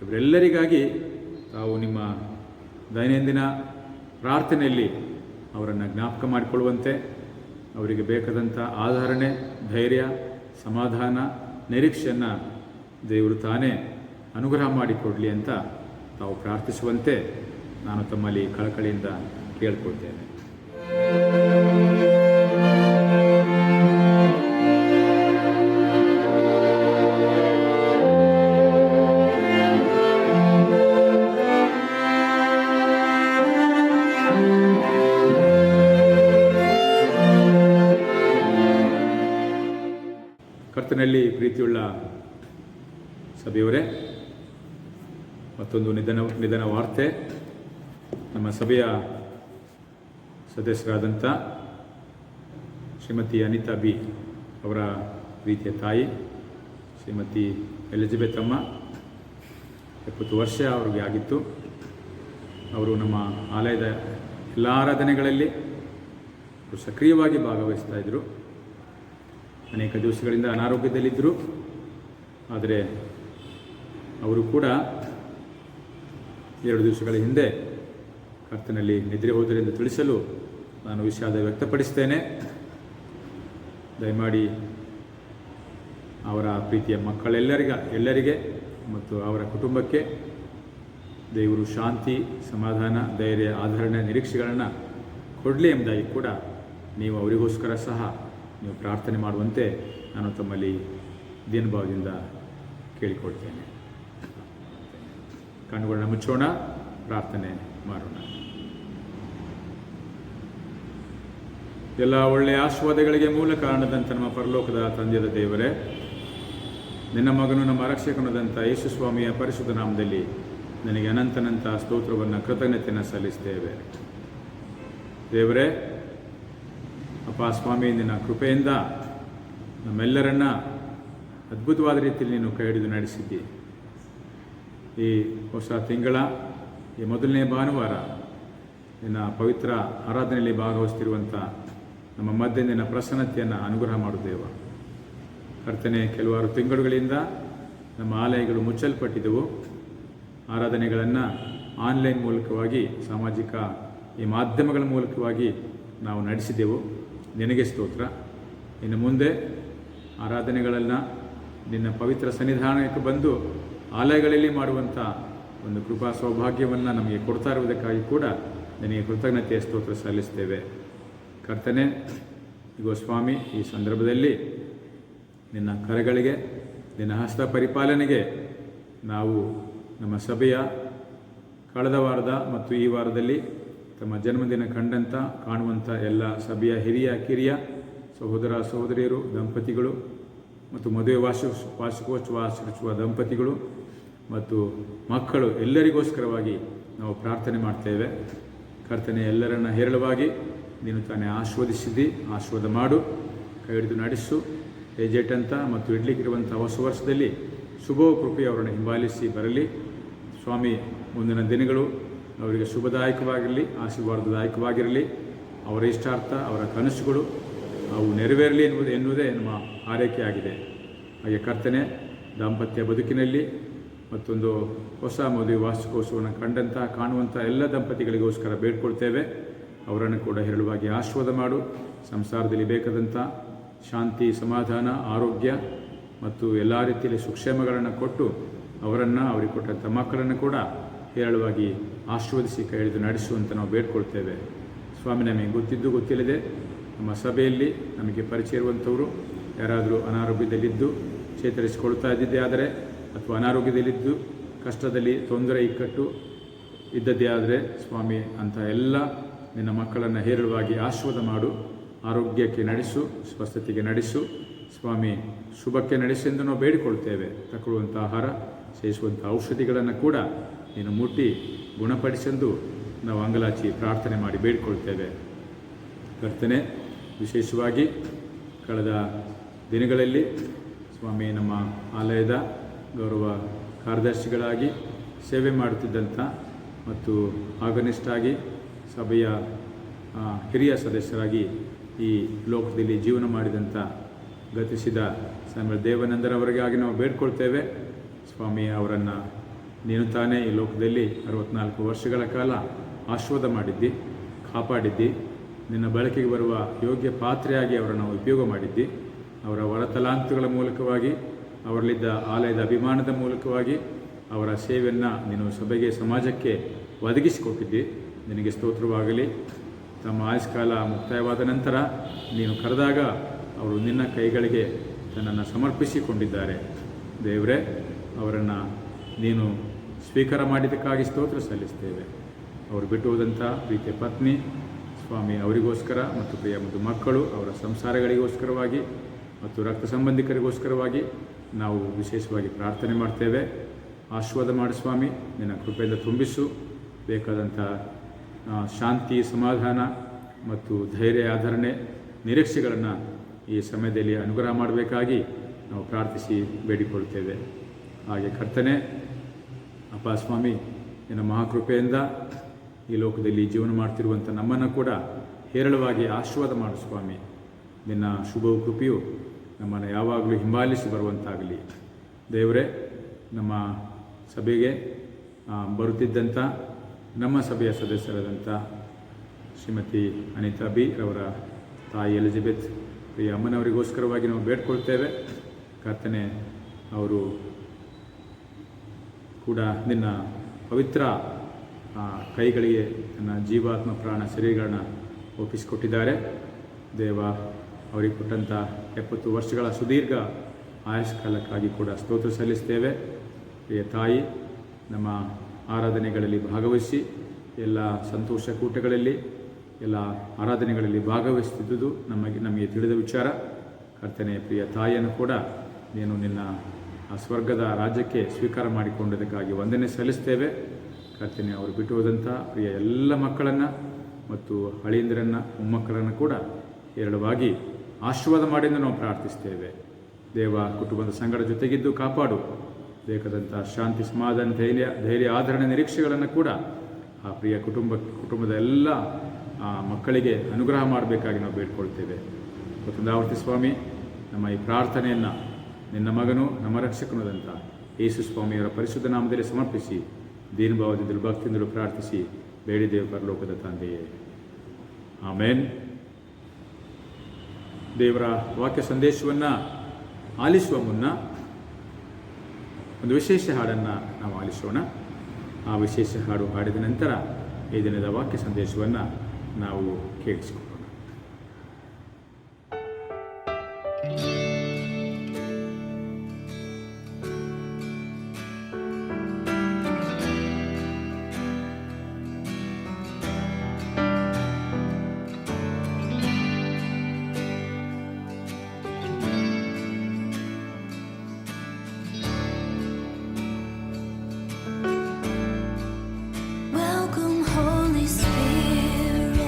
ಇವರೆಲ್ಲರಿಗಾಗಿ ತಾವು ನಿಮ್ಮ ದೈನಂದಿನ ಪ್ರಾರ್ಥನೆಯಲ್ಲಿ ಅವರನ್ನು ಜ್ಞಾಪಕ ಮಾಡಿಕೊಳ್ಳುವಂತೆ, ಅವರಿಗೆ ಬೇಕಾದಂಥ ಆಧರಣೆ, ಧೈರ್ಯ, ಸಮಾಧಾನ, ನಿರೀಕ್ಷೆಯನ್ನು ದೇವರು ತಾನೇ ಅನುಗ್ರಹ ಮಾಡಿಕೊಡಲಿ ಅಂತ ತಾವು ಪ್ರಾರ್ಥಿಸುವಂತೆ ನಾನು ತಮ್ಮಲ್ಲಿ ಕಳಕಳಿಯಿಂದ ಕೇಳ್ಕೊಳ್ತೇನೆ. ಕರ್ತನಲ್ಲಿ ಪ್ರೀತಿಯುಳ್ಳ ಸಭೆಯವರೇ, ಮತ್ತೊಂದು ನಿಧನ ವಾರ್ತೆ. ನಮ್ಮ ಸಭೆಯ ಸದಸ್ಯರಾದಂಥ ಶ್ರೀಮತಿ ಅನಿತಾ ಬಿ ಅವರ ಪ್ರೀತಿಯ ತಾಯಿ ಶ್ರೀಮತಿ ಎಲಿಜಬೆತ್ ಅಮ್ಮ 70 ವರ್ಷ ಅವ್ರಿಗೆ ಆಗಿತ್ತು. ಅವರು ನಮ್ಮ ಆಲಯದ ಎಲ್ಲ ಆರಾಧನೆಗಳಲ್ಲಿ ಸಕ್ರಿಯವಾಗಿ ಭಾಗವಹಿಸ್ತಾ ಇದ್ದರು. ಅನೇಕ ದಿವಸಗಳಿಂದ ಅನಾರೋಗ್ಯದಲ್ಲಿದ್ದರು. ಆದರೆ ಅವರು ಕೂಡ 2 ದಿವಸಗಳ ಹಿಂದೆ ಕರ್ತನಲ್ಲಿ ನಿದ್ರೆ ಹೋದರೆಂದು ತಿಳಿಸಲು ನಾನು ವಿಷಾದ ವ್ಯಕ್ತಪಡಿಸ್ತೇನೆ. ದಯಮಾಡಿ ಅವರ ಪ್ರೀತಿಯ ಎಲ್ಲರಿಗೆ ಮತ್ತು ಅವರ ಕುಟುಂಬಕ್ಕೆ ದೇವರು ಶಾಂತಿ, ಸಮಾಧಾನ, ಧೈರ್ಯ, ಆಧರಣೆ, ನಿರೀಕ್ಷೆಗಳನ್ನು ಕೊಡಲಿ ಎಂಬುದಾಗಿ ಕೂಡ ನೀವು ಅವರಿಗೋಸ್ಕರ ಸಹ ನೀವು ಪ್ರಾರ್ಥನೆ ಮಾಡುವಂತೆ ನಾನು ತಮ್ಮಲ್ಲಿ ದೀನಭಾವದಿಂದ ಕೇಳಿಕೊಳ್ತೇನೆ. ಕಣ್ಣುಗಳನ್ನ ಮುಚ್ಚೋಣ, ಪ್ರಾರ್ಥನೆ ಮಾಡೋಣ. ಎಲ್ಲ ಒಳ್ಳೆಯ ಆಶೀರ್ವಾದಗಳಿಗೆ ಮೂಲ ಕಾರಣದಂಥ ನಮ್ಮ ಪರಲೋಕದ ತಂದೆಯಾದ ದೇವರೇ, ನಿನ್ನ ಮಗನು ನಮ್ಮ ರಕ್ಷಕನಾದಂಥ ಯೇಸು ಸ್ವಾಮಿಯ ಪರಿಶುದ್ಧ ನಾಮದಲ್ಲಿ ನನಗೆ ಅನಂತ ಸ್ತೋತ್ರವನ್ನು, ಕೃತಜ್ಞತೆಯನ್ನು ಸಲ್ಲಿಸ್ತೇವೆ. ದೇವರೇ, ಅಪ್ಪ ಸ್ವಾಮಿ, ನಿನ್ನ ಕೃಪೆಯಿಂದ ನಮ್ಮೆಲ್ಲರನ್ನ ಅದ್ಭುತವಾದ ರೀತಿಯಲ್ಲಿ ನೀನು ಕೈ ಹಿಡಿದು ನಡೆಸಿದ್ದಿ. ಈ ಹೊಸ ತಿಂಗಳ ಈ ಮೊದಲನೇ ಭಾನುವಾರ ನಿನ್ನ ಪವಿತ್ರ ಆರಾಧನೆಯಲ್ಲಿ ಭಾಗವಹಿಸ್ತಿರುವಂಥ ನಮ್ಮ ಮಧ್ಯೆ ನಿನ್ನ ಪ್ರಸನ್ನತೆಯನ್ನು ಅನುಗ್ರಹ ಮಾಡುತ್ತೇವ. ಕರ್ತನೆ, ಕೆಲವಾರು ತಿಂಗಳುಗಳಿಂದ ನಮ್ಮ ಆಲಯಗಳು ಮುಚ್ಚಲ್ಪಟ್ಟಿದ್ದವು. ಆರಾಧನೆಗಳನ್ನು ಆನ್ಲೈನ್ ಮೂಲಕವಾಗಿ, ಸಾಮಾಜಿಕ ಈ ಮಾಧ್ಯಮಗಳ ಮೂಲಕವಾಗಿ ನಾವು ನಡೆಸಿದೆವು. ನಿನಗೆ ಸ್ತೋತ್ರ. ಇನ್ನು ಮುಂದೆ ಆರಾಧನೆಗಳನ್ನು ನಿನ್ನ ಪವಿತ್ರ ಸನ್ನಿಧಾನಕ್ಕೆ ಬಂದು ಆಲಯಗಳಲ್ಲಿ ಮಾಡುವಂಥ ಒಂದು ಕೃಪಾ ಸೌಭಾಗ್ಯವನ್ನು ನಮಗೆ ಕೊಡ್ತಾ ಇರುವುದಕ್ಕಾಗಿ ಕೂಡ ನಿನಗೆ ಕೃತಜ್ಞತೆಯ ಸ್ತೋತ್ರ ಸಲ್ಲಿಸ್ತೇವೆ. ಕರ್ತನೆ, ಇಗೋ ಸ್ವಾಮಿ, ಈ ಸಂದರ್ಭದಲ್ಲಿ ನಿನ್ನ ಕರೆಗಳಿಗೆ, ನಿನ್ನ ಹಸ್ತ ಪರಿಪಾಲನೆಗೆ ನಾವು ನಮ್ಮ ಸಭೆಯ ಕಳೆದ ವಾರದ ಮತ್ತು ಈ ವಾರದಲ್ಲಿ ತಮ್ಮ ಜನ್ಮದಿನ ಕಾಣುವಂಥ ಎಲ್ಲ ಸಭೆಯ ಹಿರಿಯ ಕಿರಿಯ ಸಹೋದರ ಸಹೋದರಿಯರು, ದಂಪತಿಗಳು ಮತ್ತು ಮದುವೆ ವಾರ್ಷಿಕೋತ್ಸವ ಆಚರಿಸುವ ದಂಪತಿಗಳು ಮತ್ತು ಮಕ್ಕಳು ಎಲ್ಲರಿಗೋಸ್ಕರವಾಗಿ ನಾವು ಪ್ರಾರ್ಥನೆ ಮಾಡ್ತೇವೆ. ಕರ್ತನೆ, ಎಲ್ಲರನ್ನ ಹೇರಳವಾಗಿ ನೀನು ತಾನೇ ಆಶೀರ್ವದಿಸಿದ್ದಿ. ಆಶೀರ್ವಾದ ಮಾಡು, ಕೈ ಹಿಡಿದು ನಡೆಸು. ಏಜೆಂಟ್ ಮತ್ತು ಇಡ್ಲಿಕ್ಕಿರುವಂಥ ಹೊಸ ವರ್ಷದಲ್ಲಿ ಶುಭ ಕೃಪೆ ಅವರನ್ನು ಹಿಂಬಾಲಿಸಿ ಬರಲಿ. ಸ್ವಾಮಿ, ಮುಂದಿನ ದಿನಗಳು ಅವರಿಗೆ ಶುಭದಾಯಕವಾಗಿರಲಿ, ಆಶೀರ್ವಾದದಾಯಕವಾಗಿರಲಿ. ಅವರ ಇಷ್ಟಾರ್ಥ, ಅವರ ಕನಸುಗಳು ಅವು ನೆರವೇರಲಿ ಎನ್ನುವುದೇ ನಮ್ಮ ಆರೈಕೆ ಆಗಿದೆ. ಹಾಗೆ ಕರ್ತನೆ, ದಾಂಪತ್ಯ ಬದುಕಿನಲ್ಲಿ ಮತ್ತೊಂದು ಹೊಸ ಮದುವೆ ವಾರ್ಷಿಕೋತ್ಸವವನ್ನು ಕಾಣುವಂಥ ಎಲ್ಲ ದಂಪತಿಗಳಿಗೋಸ್ಕರ ಬೇಡ್ಕೊಳ್ತೇವೆ. ಅವರನ್ನು ಕೂಡ ಹೇರಳವಾಗಿ ಆಶೀರ್ವಾದ ಮಾಡು. ಸಂಸಾರದಲ್ಲಿ ಬೇಕಾದಂಥ ಶಾಂತಿ, ಸಮಾಧಾನ, ಆರೋಗ್ಯ ಮತ್ತು ಎಲ್ಲ ರೀತಿಯಲ್ಲಿ ಸುಕ್ಷೇಮಗಳನ್ನು ಕೊಟ್ಟು ಅವರನ್ನು, ಅವರಿಗೆ ಕೊಟ್ಟಂಥ ಮಕ್ಕಳನ್ನು ಕೂಡ ಹೇರಳವಾಗಿ ಆಶೀರ್ವದಿಸಿ ಕೈ ಹಿಡಿದು ನಡೆಸುವಂತ ನಾವು ಬೇಡ್ಕೊಳ್ತೇವೆ. ಸ್ವಾಮಿ, ನಮಗೆ ಗೊತ್ತಿದ್ದು ಗೊತ್ತಿಲ್ಲದೆ ನಮ್ಮ ಸಭೆಯಲ್ಲಿ ನಮಗೆ ಪರಿಚಯ ಇರುವಂಥವರು ಯಾರಾದರೂ ಅನಾರೋಗ್ಯದಲ್ಲಿದ್ದು ಚೇತರಿಸಿಕೊಳ್ತಾ ಇದ್ದಿದ್ದೇ ಆದರೆ, ಅಥವಾ ಅನಾರೋಗ್ಯದಲ್ಲಿದ್ದು ಕಷ್ಟದಲ್ಲಿ ತೊಂದರೆ ಇಕ್ಕಟ್ಟು ಇದ್ದದ್ದೇ ಆದರೆ, ಸ್ವಾಮಿ ಅಂಥ ಎಲ್ಲ ನಿನ್ನ ಮಕ್ಕಳನ್ನು ಹೇರಳವಾಗಿ ಆಶೀರ್ವಾದ ಮಾಡು. ಆರೋಗ್ಯಕ್ಕೆ ನಡೆಸು, ಸ್ವಸ್ಥತೆಗೆ ನಡೆಸು ಸ್ವಾಮಿ, ಶುಭಕ್ಕೆ ನಡೆಸೆಂದು ನಾವು ಬೇಡಿಕೊಳ್ತೇವೆ. ತಗೊಳ್ಳುವಂಥ ಆಹಾರ, ಸೇವಿಸುವಂಥ ಔಷಧಿಗಳನ್ನು ಕೂಡ ನೀನು ಮುಟ್ಟಿ ಗುಣಪಡಿಸೆಂದು ನಾವು ಅಂಗಲಾಚಿ ಪ್ರಾರ್ಥನೆ ಮಾಡಿ ಬೇಡಿಕೊಳ್ತೇವೆ. ಕರ್ತನೆ, ವಿಶೇಷವಾಗಿ ಕಳೆದ ದಿನಗಳಲ್ಲಿ ಸ್ವಾಮಿ ನಮ್ಮ ಆಲಯದ ಗೌರವ ಕಾರ್ಯದರ್ಶಿಗಳಾಗಿ ಸೇವೆ ಮಾಡುತ್ತಿದ್ದಂಥ ಮತ್ತು ಆಗನಿಷ್ಠಾಗಿ ಸಭೆಯ ಹಿರಿಯ ಸದಸ್ಯರಾಗಿ ಈ ಲೋಕದಲ್ಲಿ ಜೀವನ ಮಾಡಿದಂಥ ಗತಿಸಿದ ಸ್ವಾಮಿ ದೇವಾನಂದರವರಿಗಾಗಿ ನಾವು ಬೇಡ್ಕೊಳ್ತೇವೆ. ಸ್ವಾಮಿ, ಅವರನ್ನು ನೀನು ತಾನೇ ಈ ಲೋಕದಲ್ಲಿ 64 ವರ್ಷಗಳ ಕಾಲ ಆಶೀರ್ವಾದ ಮಾಡಿದ್ದಿ, ಕಾಪಾಡಿದ್ದಿ. ನಿನ್ನ ಬಳಕೆಗೆ ಬರುವ ಯೋಗ್ಯ ಪಾತ್ರೆಯಾಗಿ ಅವರನ್ನು ಉಪಯೋಗ ಮಾಡಿದ್ದಿ. ಅವರ ಹೊರತಲಾಂತಗಳ ಮೂಲಕವಾಗಿ, ಅವರಲ್ಲಿದ್ದ ಆಲಯದ ಅಭಿಮಾನದ ಮೂಲಕವಾಗಿ ಅವರ ಸೇವೆಯನ್ನು ನೀನು ಸಭೆಗೆ, ಸಮಾಜಕ್ಕೆ ಒದಗಿಸಿಕೊಟ್ಟಿದ್ದಿ. ನಿನಗೆ ಸ್ತೋತ್ರವಾಗಲಿ. ತಮ್ಮ ಆಯುಷ್ಕಾಲ ಮುಕ್ತಾಯವಾದ ನಂತರ ನೀನು ಕರೆದಾಗ ಅವರು ನಿನ್ನ ಕೈಗಳಿಗೆ ತನ್ನನ್ನು ಸಮರ್ಪಿಸಿಕೊಂಡಿದ್ದಾರೆ. ದೇವರೇ, ಅವರನ್ನು ನೀನು ಸ್ವೀಕಾರ ಮಾಡಿದ್ದಕ್ಕಾಗಿ ಸ್ತೋತ್ರ ಸಲ್ಲಿಸ್ತೇವೆ. ಅವರು ಬಿಟ್ಟು ಹೋದಂಥ ಪ್ರೀತಿಯ ಪತ್ನಿ ಸ್ವಾಮಿ, ಅವರಿಗೋಸ್ಕರ ಮತ್ತು ಪ್ರಿಯ ಮತ್ತು ಮಕ್ಕಳು, ಅವರ ಸಂಸಾರಗಳಿಗೋಸ್ಕರವಾಗಿ ಮತ್ತು ರಕ್ತ ಸಂಬಂಧಿಕರಿಗೋಸ್ಕರವಾಗಿ ನಾವು ವಿಶೇಷವಾಗಿ ಪ್ರಾರ್ಥನೆ ಮಾಡ್ತೇವೆ. ಆಶೀರ್ವಾದ ಮಾಡಿ ಸ್ವಾಮಿ, ನಿನ್ನ ಕೃಪೆಯಿಂದ ತುಂಬಿಸು. ಬೇಕಾದಂಥ ಶಾಂತಿ, ಸಮಾಧಾನ ಮತ್ತು ಧೈರ್ಯ, ಆಧರಣೆ, ನಿರೀಕ್ಷೆಗಳನ್ನು ಈ ಸಮಯದಲ್ಲಿ ಅನುಗ್ರಹ ಮಾಡಬೇಕಾಗಿ ನಾವು ಪ್ರಾರ್ಥಿಸಿ ಬೇಡಿಕೊಳ್ತೇವೆ. ಹಾಗೆ ಕರ್ತನೆ, ಅಪ್ಪ ಸ್ವಾಮಿ, ನಿನ್ನ ಮಹಾಕೃಪೆಯಿಂದ ಈ ಲೋಕದಲ್ಲಿ ಜೀವನ ಮಾಡ್ತಿರುವಂಥ ನಮ್ಮನ್ನು ಕೂಡ ಹೇರಳವಾಗಿ ಆಶೀರ್ವಾದ ಮಾಡು ಸ್ವಾಮಿ. ನಿನ್ನ ಶುಭ ಕೃಪೆಯು ನಮ್ಮನ್ನು ಯಾವಾಗಲೂ ಹಿಂಬಾಲಿಸಿ ಬರುವಂತಾಗಲಿ. ದೇವರೇ, ನಮ್ಮ ಸಭೆಗೆ ಬರುತ್ತಿದ್ದಂಥ ನಮ್ಮ ಸಭೆಯ ಸದಸ್ಯರಾದಂಥ ಶ್ರೀಮತಿ ಅನಿತಾ ಬಿ ರವರ ತಾಯಿ ಎಲಿಜಬೆತ್ ಪ್ರಿಯ ಅಮ್ಮನವರಿಗೋಸ್ಕರವಾಗಿ ನಾವು ಬೇಡ್ಕೊಳ್ತೇವೆ. ಕರ್ತನೆ, ಅವರು ಕೂಡ ನಿನ್ನ ಪವಿತ್ರ ಕೈಗಳಿಗೆ ತನ್ನ ಜೀವಾತ್ಮ, ಪ್ರಾಣ, ಶರೀರಗಳನ್ನ ಒಪ್ಪಿಸಿಕೊಟ್ಟಿದ್ದಾರೆ. ದೇವ, ಅವರಿಗೆ ಕೊಟ್ಟಂಥ 70 ವರ್ಷಗಳ ಸುದೀರ್ಘ ಆಯುಷ್ಕಾಲಕ್ಕಾಗಿ ಕೂಡ ಸ್ತೋತ್ರ ಸಲ್ಲಿಸ್ತೇವೆ. ಪ್ರಿಯ ತಾಯಿ, ನಮ್ಮ ಆರಾಧನೆಗಳಲ್ಲಿ ಭಾಗವಹಿಸಿ, ಎಲ್ಲ ಸಂತೋಷ ಕೂಟಗಳಲ್ಲಿ, ಎಲ್ಲ ಆರಾಧನೆಗಳಲ್ಲಿ ಭಾಗವಹಿಸುತ್ತಿದ್ದುದು ನಮಗೆ ತಿಳಿದ ವಿಚಾರ. ಕರ್ತನೆ, ಪ್ರಿಯ ತಾಯಿಯನ್ನು ಕೂಡ ನೀನು ನಿನ್ನ ಆ ಸ್ವರ್ಗದ ರಾಜ್ಯಕ್ಕೆ ಸ್ವೀಕಾರ ಮಾಡಿಕೊಂಡದಕ್ಕಾಗಿ ವಂದನೆ ಸಲ್ಲಿಸ್ತೇವೆ. ಕರ್ತನೆ, ಅವರು ಬಿಟ್ಟು ಹೋದಂಥ ಪ್ರಿಯ ಎಲ್ಲ ಮಕ್ಕಳನ್ನು ಮತ್ತು ಹಳೆಯಂದಿರನ್ನು, ಮೊಮ್ಮಕ್ಕಳನ್ನು ಕೂಡ ಹೇರಳವಾಗಿ ಆಶೀರ್ವಾದ ಮಾಡಿಎಂದು ನಾವು ಪ್ರಾರ್ಥಿಸ್ತೇವೆ. ದೇವ, ಕುಟುಂಬದ ಸಂಗಡ ಜೊತೆಗಿದ್ದು ಕಾಪಾಡು. ಬೇಕಾದಂಥ ಶಾಂತಿ, ಸಮಾಧಾನ, ಧೈರ್ಯ, ಆಧರಣೆ, ನಿರೀಕ್ಷೆಗಳನ್ನು ಕೂಡ ಆ ಪ್ರಿಯ ಕುಟುಂಬದ ಎಲ್ಲ ಮಕ್ಕಳಿಗೆ ಅನುಗ್ರಹ ಮಾಡಬೇಕಾಗಿ ನಾವು ಬೇಡ್ಕೊಳ್ತೇವೆ. ಮತ್ತೊಂದಾವರ್ತಿ ಸ್ವಾಮಿ, ನಮ್ಮ ಈ ಪ್ರಾರ್ಥನೆಯನ್ನು ನಿನ್ನ ಮಗನು, ನಮ್ಮ ರಕ್ಷಕನಾದಂಥ ಯೇಸು ಸ್ವಾಮಿಯವರ ಪರಿಶುದ್ಧ ನಾಮದಲ್ಲಿ ಸಮರ್ಪಿಸಿ, ದೀನಭಾವದಿಂದಲೂ ಭಕ್ತಿಯಿಂದಲೂ ಪ್ರಾರ್ಥಿಸಿ ಬೇಡಿದೇವ ಪರಲೋಕದ ತಂದೆಯೇ, ಆಮೇನ್. ದೇವರ ವಾಕ್ಯ ಸಂದೇಶವನ್ನು ಆಲಿಸುವ ಮುನ್ನ ಒಂದು ವಿಶೇಷ ಹಾಡನ್ನು ನಾವು ಆಲಿಸೋಣ. ಆ ವಿಶೇಷ ಹಾಡು ಹಾಡಿದ ನಂತರ ಈ ದಿನದ ವಾಕ್ಯ ಸಂದೇಶವನ್ನು ನಾವು ಕೇಳಿಸಿಕೊಳ್ಳೋಣ. Welcome, Holy Spirit.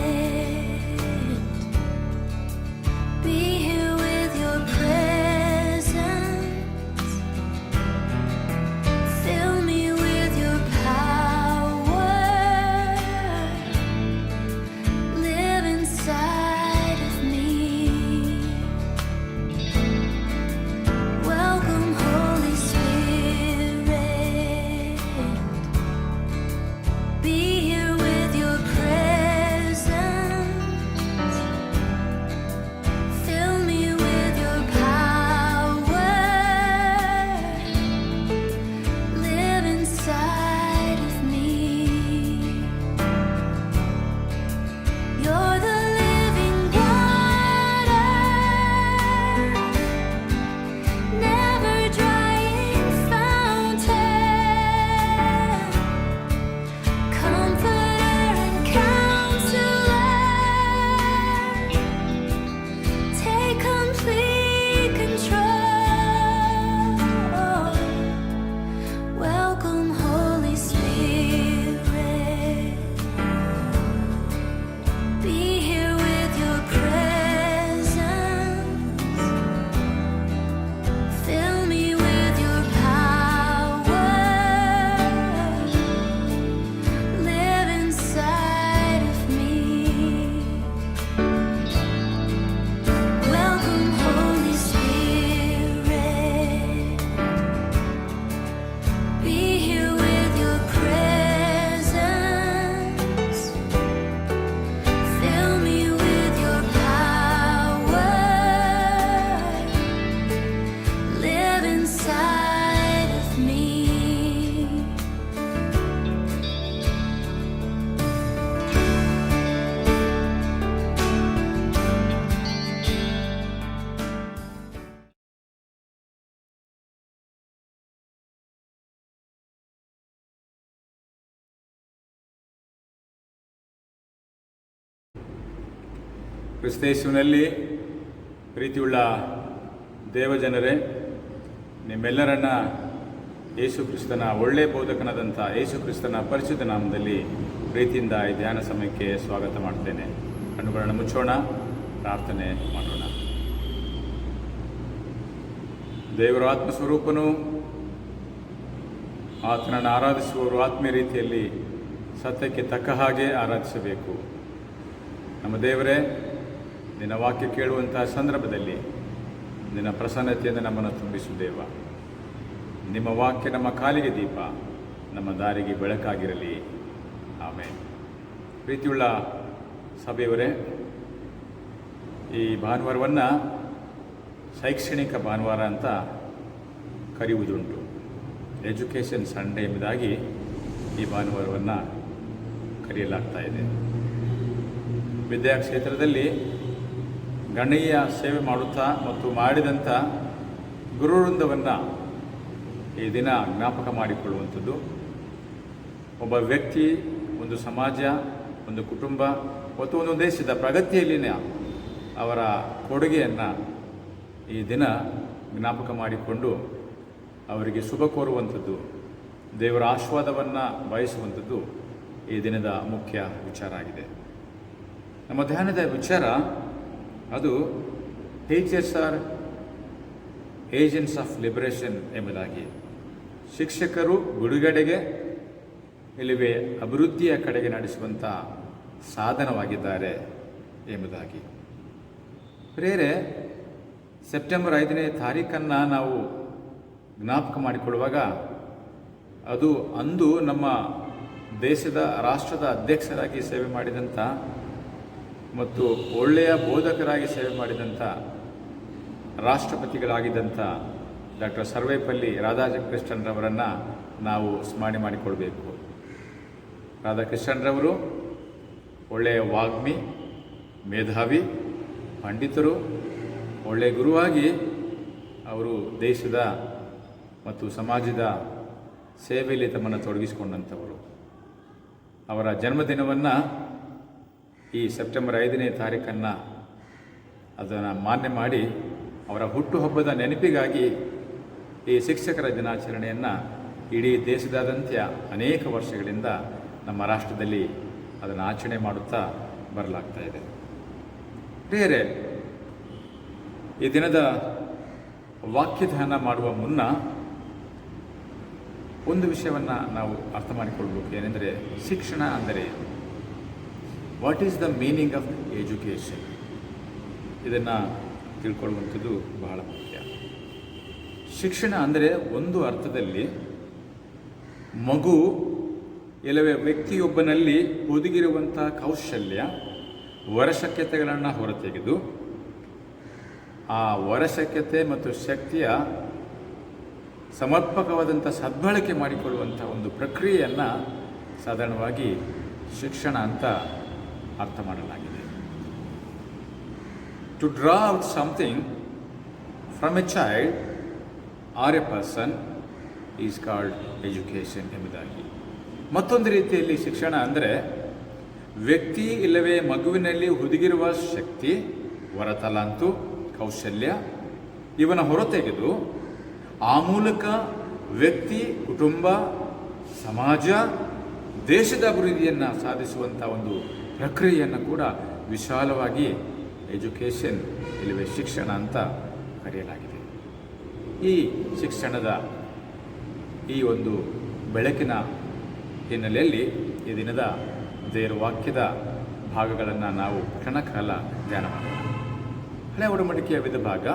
ಕ್ರಿಸ್ತೇಸುವಿನಲ್ಲಿ ಪ್ರೀತಿಯುಳ್ಳ ದೇವಜನರೇ, ನಿಮ್ಮೆಲ್ಲರನ್ನ ಯೇಸು ಕ್ರಿಸ್ತನ ಒಳ್ಳೆಯ ಬೋಧಕನಾದಂಥ ಯೇಸು ಕ್ರಿಸ್ತನ ಪರಿಶುದ್ಧ ನಾಮದಲ್ಲಿ ಪ್ರೀತಿಯಿಂದ ಈ ಧ್ಯಾನ ಸಮಯಕ್ಕೆ ಸ್ವಾಗತ ಮಾಡ್ತೇನೆ. ಕಣ್ಣುಗಳನ್ನು ಮುಚ್ಚೋಣ, ಪ್ರಾರ್ಥನೆ ಮಾಡೋಣ. ದೇವರ ಆತ್ಮಸ್ವರೂಪನು, ಆತನನ್ನು ಆರಾಧಿಸುವವರು ಆತ್ಮೀಯ ರೀತಿಯಲ್ಲಿ ಸತ್ಯಕ್ಕೆ ತಕ್ಕ ಹಾಗೆ ಆರಾಧಿಸಬೇಕು. ನಮ್ಮ ದೇವರೇ, ನಿನ್ನ ವಾಕ್ಯ ಕೇಳುವಂತಹ ಸಂದರ್ಭದಲ್ಲಿ ನಿನ್ನ ಪ್ರಸನ್ನತೆಯಿಂದ ನಮ್ಮನ್ನು ತುಂಬಿಸು ದೇವ. ನಿಮ್ಮ ವಾಕ್ಯ ನಮ್ಮ ಕಾಲಿಗೆ ದೀಪ, ನಮ್ಮ ದಾರಿಗೆ ಬೆಳಕಾಗಿರಲಿ. ಆಮೇಲೆ ಪ್ರೀತಿಯುಳ್ಳ ಸಭೆಯವರೇ, ಈ ಭಾನುವಾರವನ್ನು ಶೈಕ್ಷಣಿಕ ಭಾನುವಾರ ಅಂತ ಕರೆಯುವುದುಂಟು. ಎಜುಕೇಷನ್ ಸಂಡೇ ಎಂಬುದಾಗಿ ಈ ಭಾನುವಾರವನ್ನು ಕರೆಯಲಾಗ್ತಾ ಇದೆ. ವಿದ್ಯಾಕ್ಷೇತ್ರದಲ್ಲಿ ಗಣನೀಯ ಸೇವೆ ಮಾಡುತ್ತಾ ಮತ್ತು ಮಾಡಿದಂಥ ಗುರುವೃಂದವನ್ನು ಈ ದಿನ ಜ್ಞಾಪಕ ಮಾಡಿಕೊಳ್ಳುವಂಥದ್ದು. ಒಬ್ಬ ವ್ಯಕ್ತಿ, ಒಂದು ಸಮಾಜ, ಒಂದು ಕುಟುಂಬ ಮತ್ತು ಒಂದು ದೇಶದ ಪ್ರಗತಿಯಲ್ಲಿನ ಅವರ ಕೊಡುಗೆಯನ್ನು ಈ ದಿನ ಜ್ಞಾಪಕ ಮಾಡಿಕೊಂಡು ಅವರಿಗೆ ಶುಭ ಕೋರುವಂಥದ್ದು, ದೇವರ ಆಶೀರ್ವಾದವನ್ನು ಬಯಸುವಂಥದ್ದು ಈ ದಿನದ ಮುಖ್ಯ ವಿಚಾರ ಆಗಿದೆ. ನಮ್ಮ ಧ್ಯಾನದ ವಿಚಾರ ಅದು teachers R agents of liberation ಎಂಬುದಾಗಿ. ಶಿಕ್ಷಕರು ಬಿಡುಗಡೆಗೆ ಇಲ್ಲವೇ ಅಭಿವೃದ್ಧಿಯ ಕಡೆಗೆ ನಡೆಸುವಂಥ ಸಾಧನವಾಗಿದ್ದಾರೆ ಎಂಬುದಾಗಿ. ಪ್ರಿಯರೇ, ಸೆಪ್ಟೆಂಬರ್ 5ನೇ ತಾರೀಖನ್ನು ನಾವು ಜ್ಞಾಪಕ ಮಾಡಿಕೊಳ್ಳುವಾಗ ಅದು ಅಂದು ನಮ್ಮ ದೇಶದ ರಾಷ್ಟ್ರದ ಅಧ್ಯಕ್ಷರಾಗಿ ಸೇವೆ ಮಾಡಿದಂಥ ಮತ್ತು ಒಳ್ಳೆಯ ಬೋಧಕರಾಗಿ ಸೇವೆ ಮಾಡಿದಂಥ ರಾಷ್ಟ್ರಪತಿಗಳಾಗಿದ್ದಂಥ ಡಾಕ್ಟರ್ ಸರ್ವೇಪಲ್ಲಿ ರಾಧಾಕೃಷ್ಣನ್ರವರನ್ನು ನಾವು ಸ್ಮರಣೆ ಮಾಡಿಕೊಳ್ಬೇಕು. ರಾಧಾಕೃಷ್ಣನ್ರವರು ಒಳ್ಳೆಯ ವಾಗ್ಮಿ, ಮೇಧಾವಿ, ಪಂಡಿತರು, ಒಳ್ಳೆಯ ಗುರುವಾಗಿ ಅವರು ದೇಶದ ಮತ್ತು ಸಮಾಜದ ಸೇವೆಯಲ್ಲಿ ತಮ್ಮನ್ನು ತೊಡಗಿಸಿಕೊಂಡಂಥವರು. ಅವರ ಜನ್ಮದಿನವನ್ನು ಈ ಸೆಪ್ಟೆಂಬರ್ 5ನೇ ತಾರೀಖನ್ನು ಅದನ್ನು ಮಾನ್ಯ ಮಾಡಿ ಅವರ ಹುಟ್ಟುಹಬ್ಬದ ನೆನಪಿಗಾಗಿ ಈ ಶಿಕ್ಷಕರ ದಿನಾಚರಣೆಯನ್ನು ಇಡೀ ದೇಶದಾದ್ಯಂತ ಅನೇಕ ವರ್ಷಗಳಿಂದ ನಮ್ಮ ರಾಷ್ಟ್ರದಲ್ಲಿ ಅದನ್ನು ಆಚರಣೆ ಮಾಡುತ್ತಾ ಬರಲಾಗ್ತಾ ಇದೆ. ಬೇರೆ ಈ ದಿನದ ವಾಕ್ಯಧ್ಯಾನ ಮಾಡುವ ಮುನ್ನ ಒಂದು ವಿಷಯವನ್ನು ನಾವು ಅರ್ಥ ಮಾಡಿಕೊಳ್ಬೇಕು. ಏನೆಂದರೆ, ಶಿಕ್ಷಣ ಅಂದರೆ what is the meaning of education? ಇದನ್ನು ತಿಳ್ಕೊಳ್ಳುವಂಥದ್ದು ಬಹಳ ಮುಖ್ಯ. ಶಿಕ್ಷಣ ಅಂದರೆ ಒಂದು ಅರ್ಥದಲ್ಲಿ ಮಗು ಇಲ್ಲವೇ ವ್ಯಕ್ತಿಯೊಬ್ಬನಲ್ಲಿ ಹುದುಗಿರುವಂಥ ಕೌಶಲ್ಯ, ವರಶಕ್ಯತೆಗಳನ್ನು ಹೊರತೆಗೆದು ಆ ವರಶಕ್ಯತೆ ಮತ್ತು ಶಕ್ತಿಯ ಸಮರ್ಪಕವಾದಂಥ ಸದ್ಬಳಕೆ ಮಾಡಿಕೊಳ್ಳುವಂಥ ಒಂದು ಪ್ರಕ್ರಿಯೆಯನ್ನು ಸಾಧಾರಣವಾಗಿ ಶಿಕ್ಷಣ ಅಂತ ಅರ್ಥ ಮಾಡಲಾಗಿದೆ. To draw out something from a child or a person is called education ಎಂಬುದಾಗಿ. ಮತ್ತೊಂದು ರೀತಿಯಲ್ಲಿ ಶಿಕ್ಷಣ ಅಂದರೆ ವ್ಯಕ್ತಿ ಇಲ್ಲವೇ ಮಗುವಿನಲ್ಲಿ ಹುದುಗಿರುವ ಶಕ್ತಿ, ವರತಲಾಂತು, ಕೌಶಲ್ಯ ಇವನ ಹೊರತೆಗೆದು ಆ ಮೂಲಕ ವ್ಯಕ್ತಿ, ಕುಟುಂಬ, ಸಮಾಜ, ದೇಶದ ಅಭಿವೃದ್ಧಿಯನ್ನು ಸಾಧಿಸುವಂಥ ಒಂದು ಪ್ರಕ್ರಿಯೆಯನ್ನು ಕೂಡ ವಿಶಾಲವಾಗಿ ಎಜುಕೇಷನ್ ಇಲ್ಲವೇ ಶಿಕ್ಷಣ ಅಂತ ಕರೆಯಲಾಗಿದೆ. ಈ ಶಿಕ್ಷಣದ ಈ ಒಂದು ಬೆಳಕಿನ ಹಿನ್ನೆಲೆಯಲ್ಲಿ ಈ ದಿನದ ದೇವರ ವಾಕ್ಯದ ಭಾಗಗಳನ್ನು ನಾವು ಕ್ಷಣಕಾಲ ಧ್ಯಾನ ಮಾಡೋಣ. ಹಳೆಯ ಒಡಂಬಡಿಕೆಯ ವಿಧಭಾಗ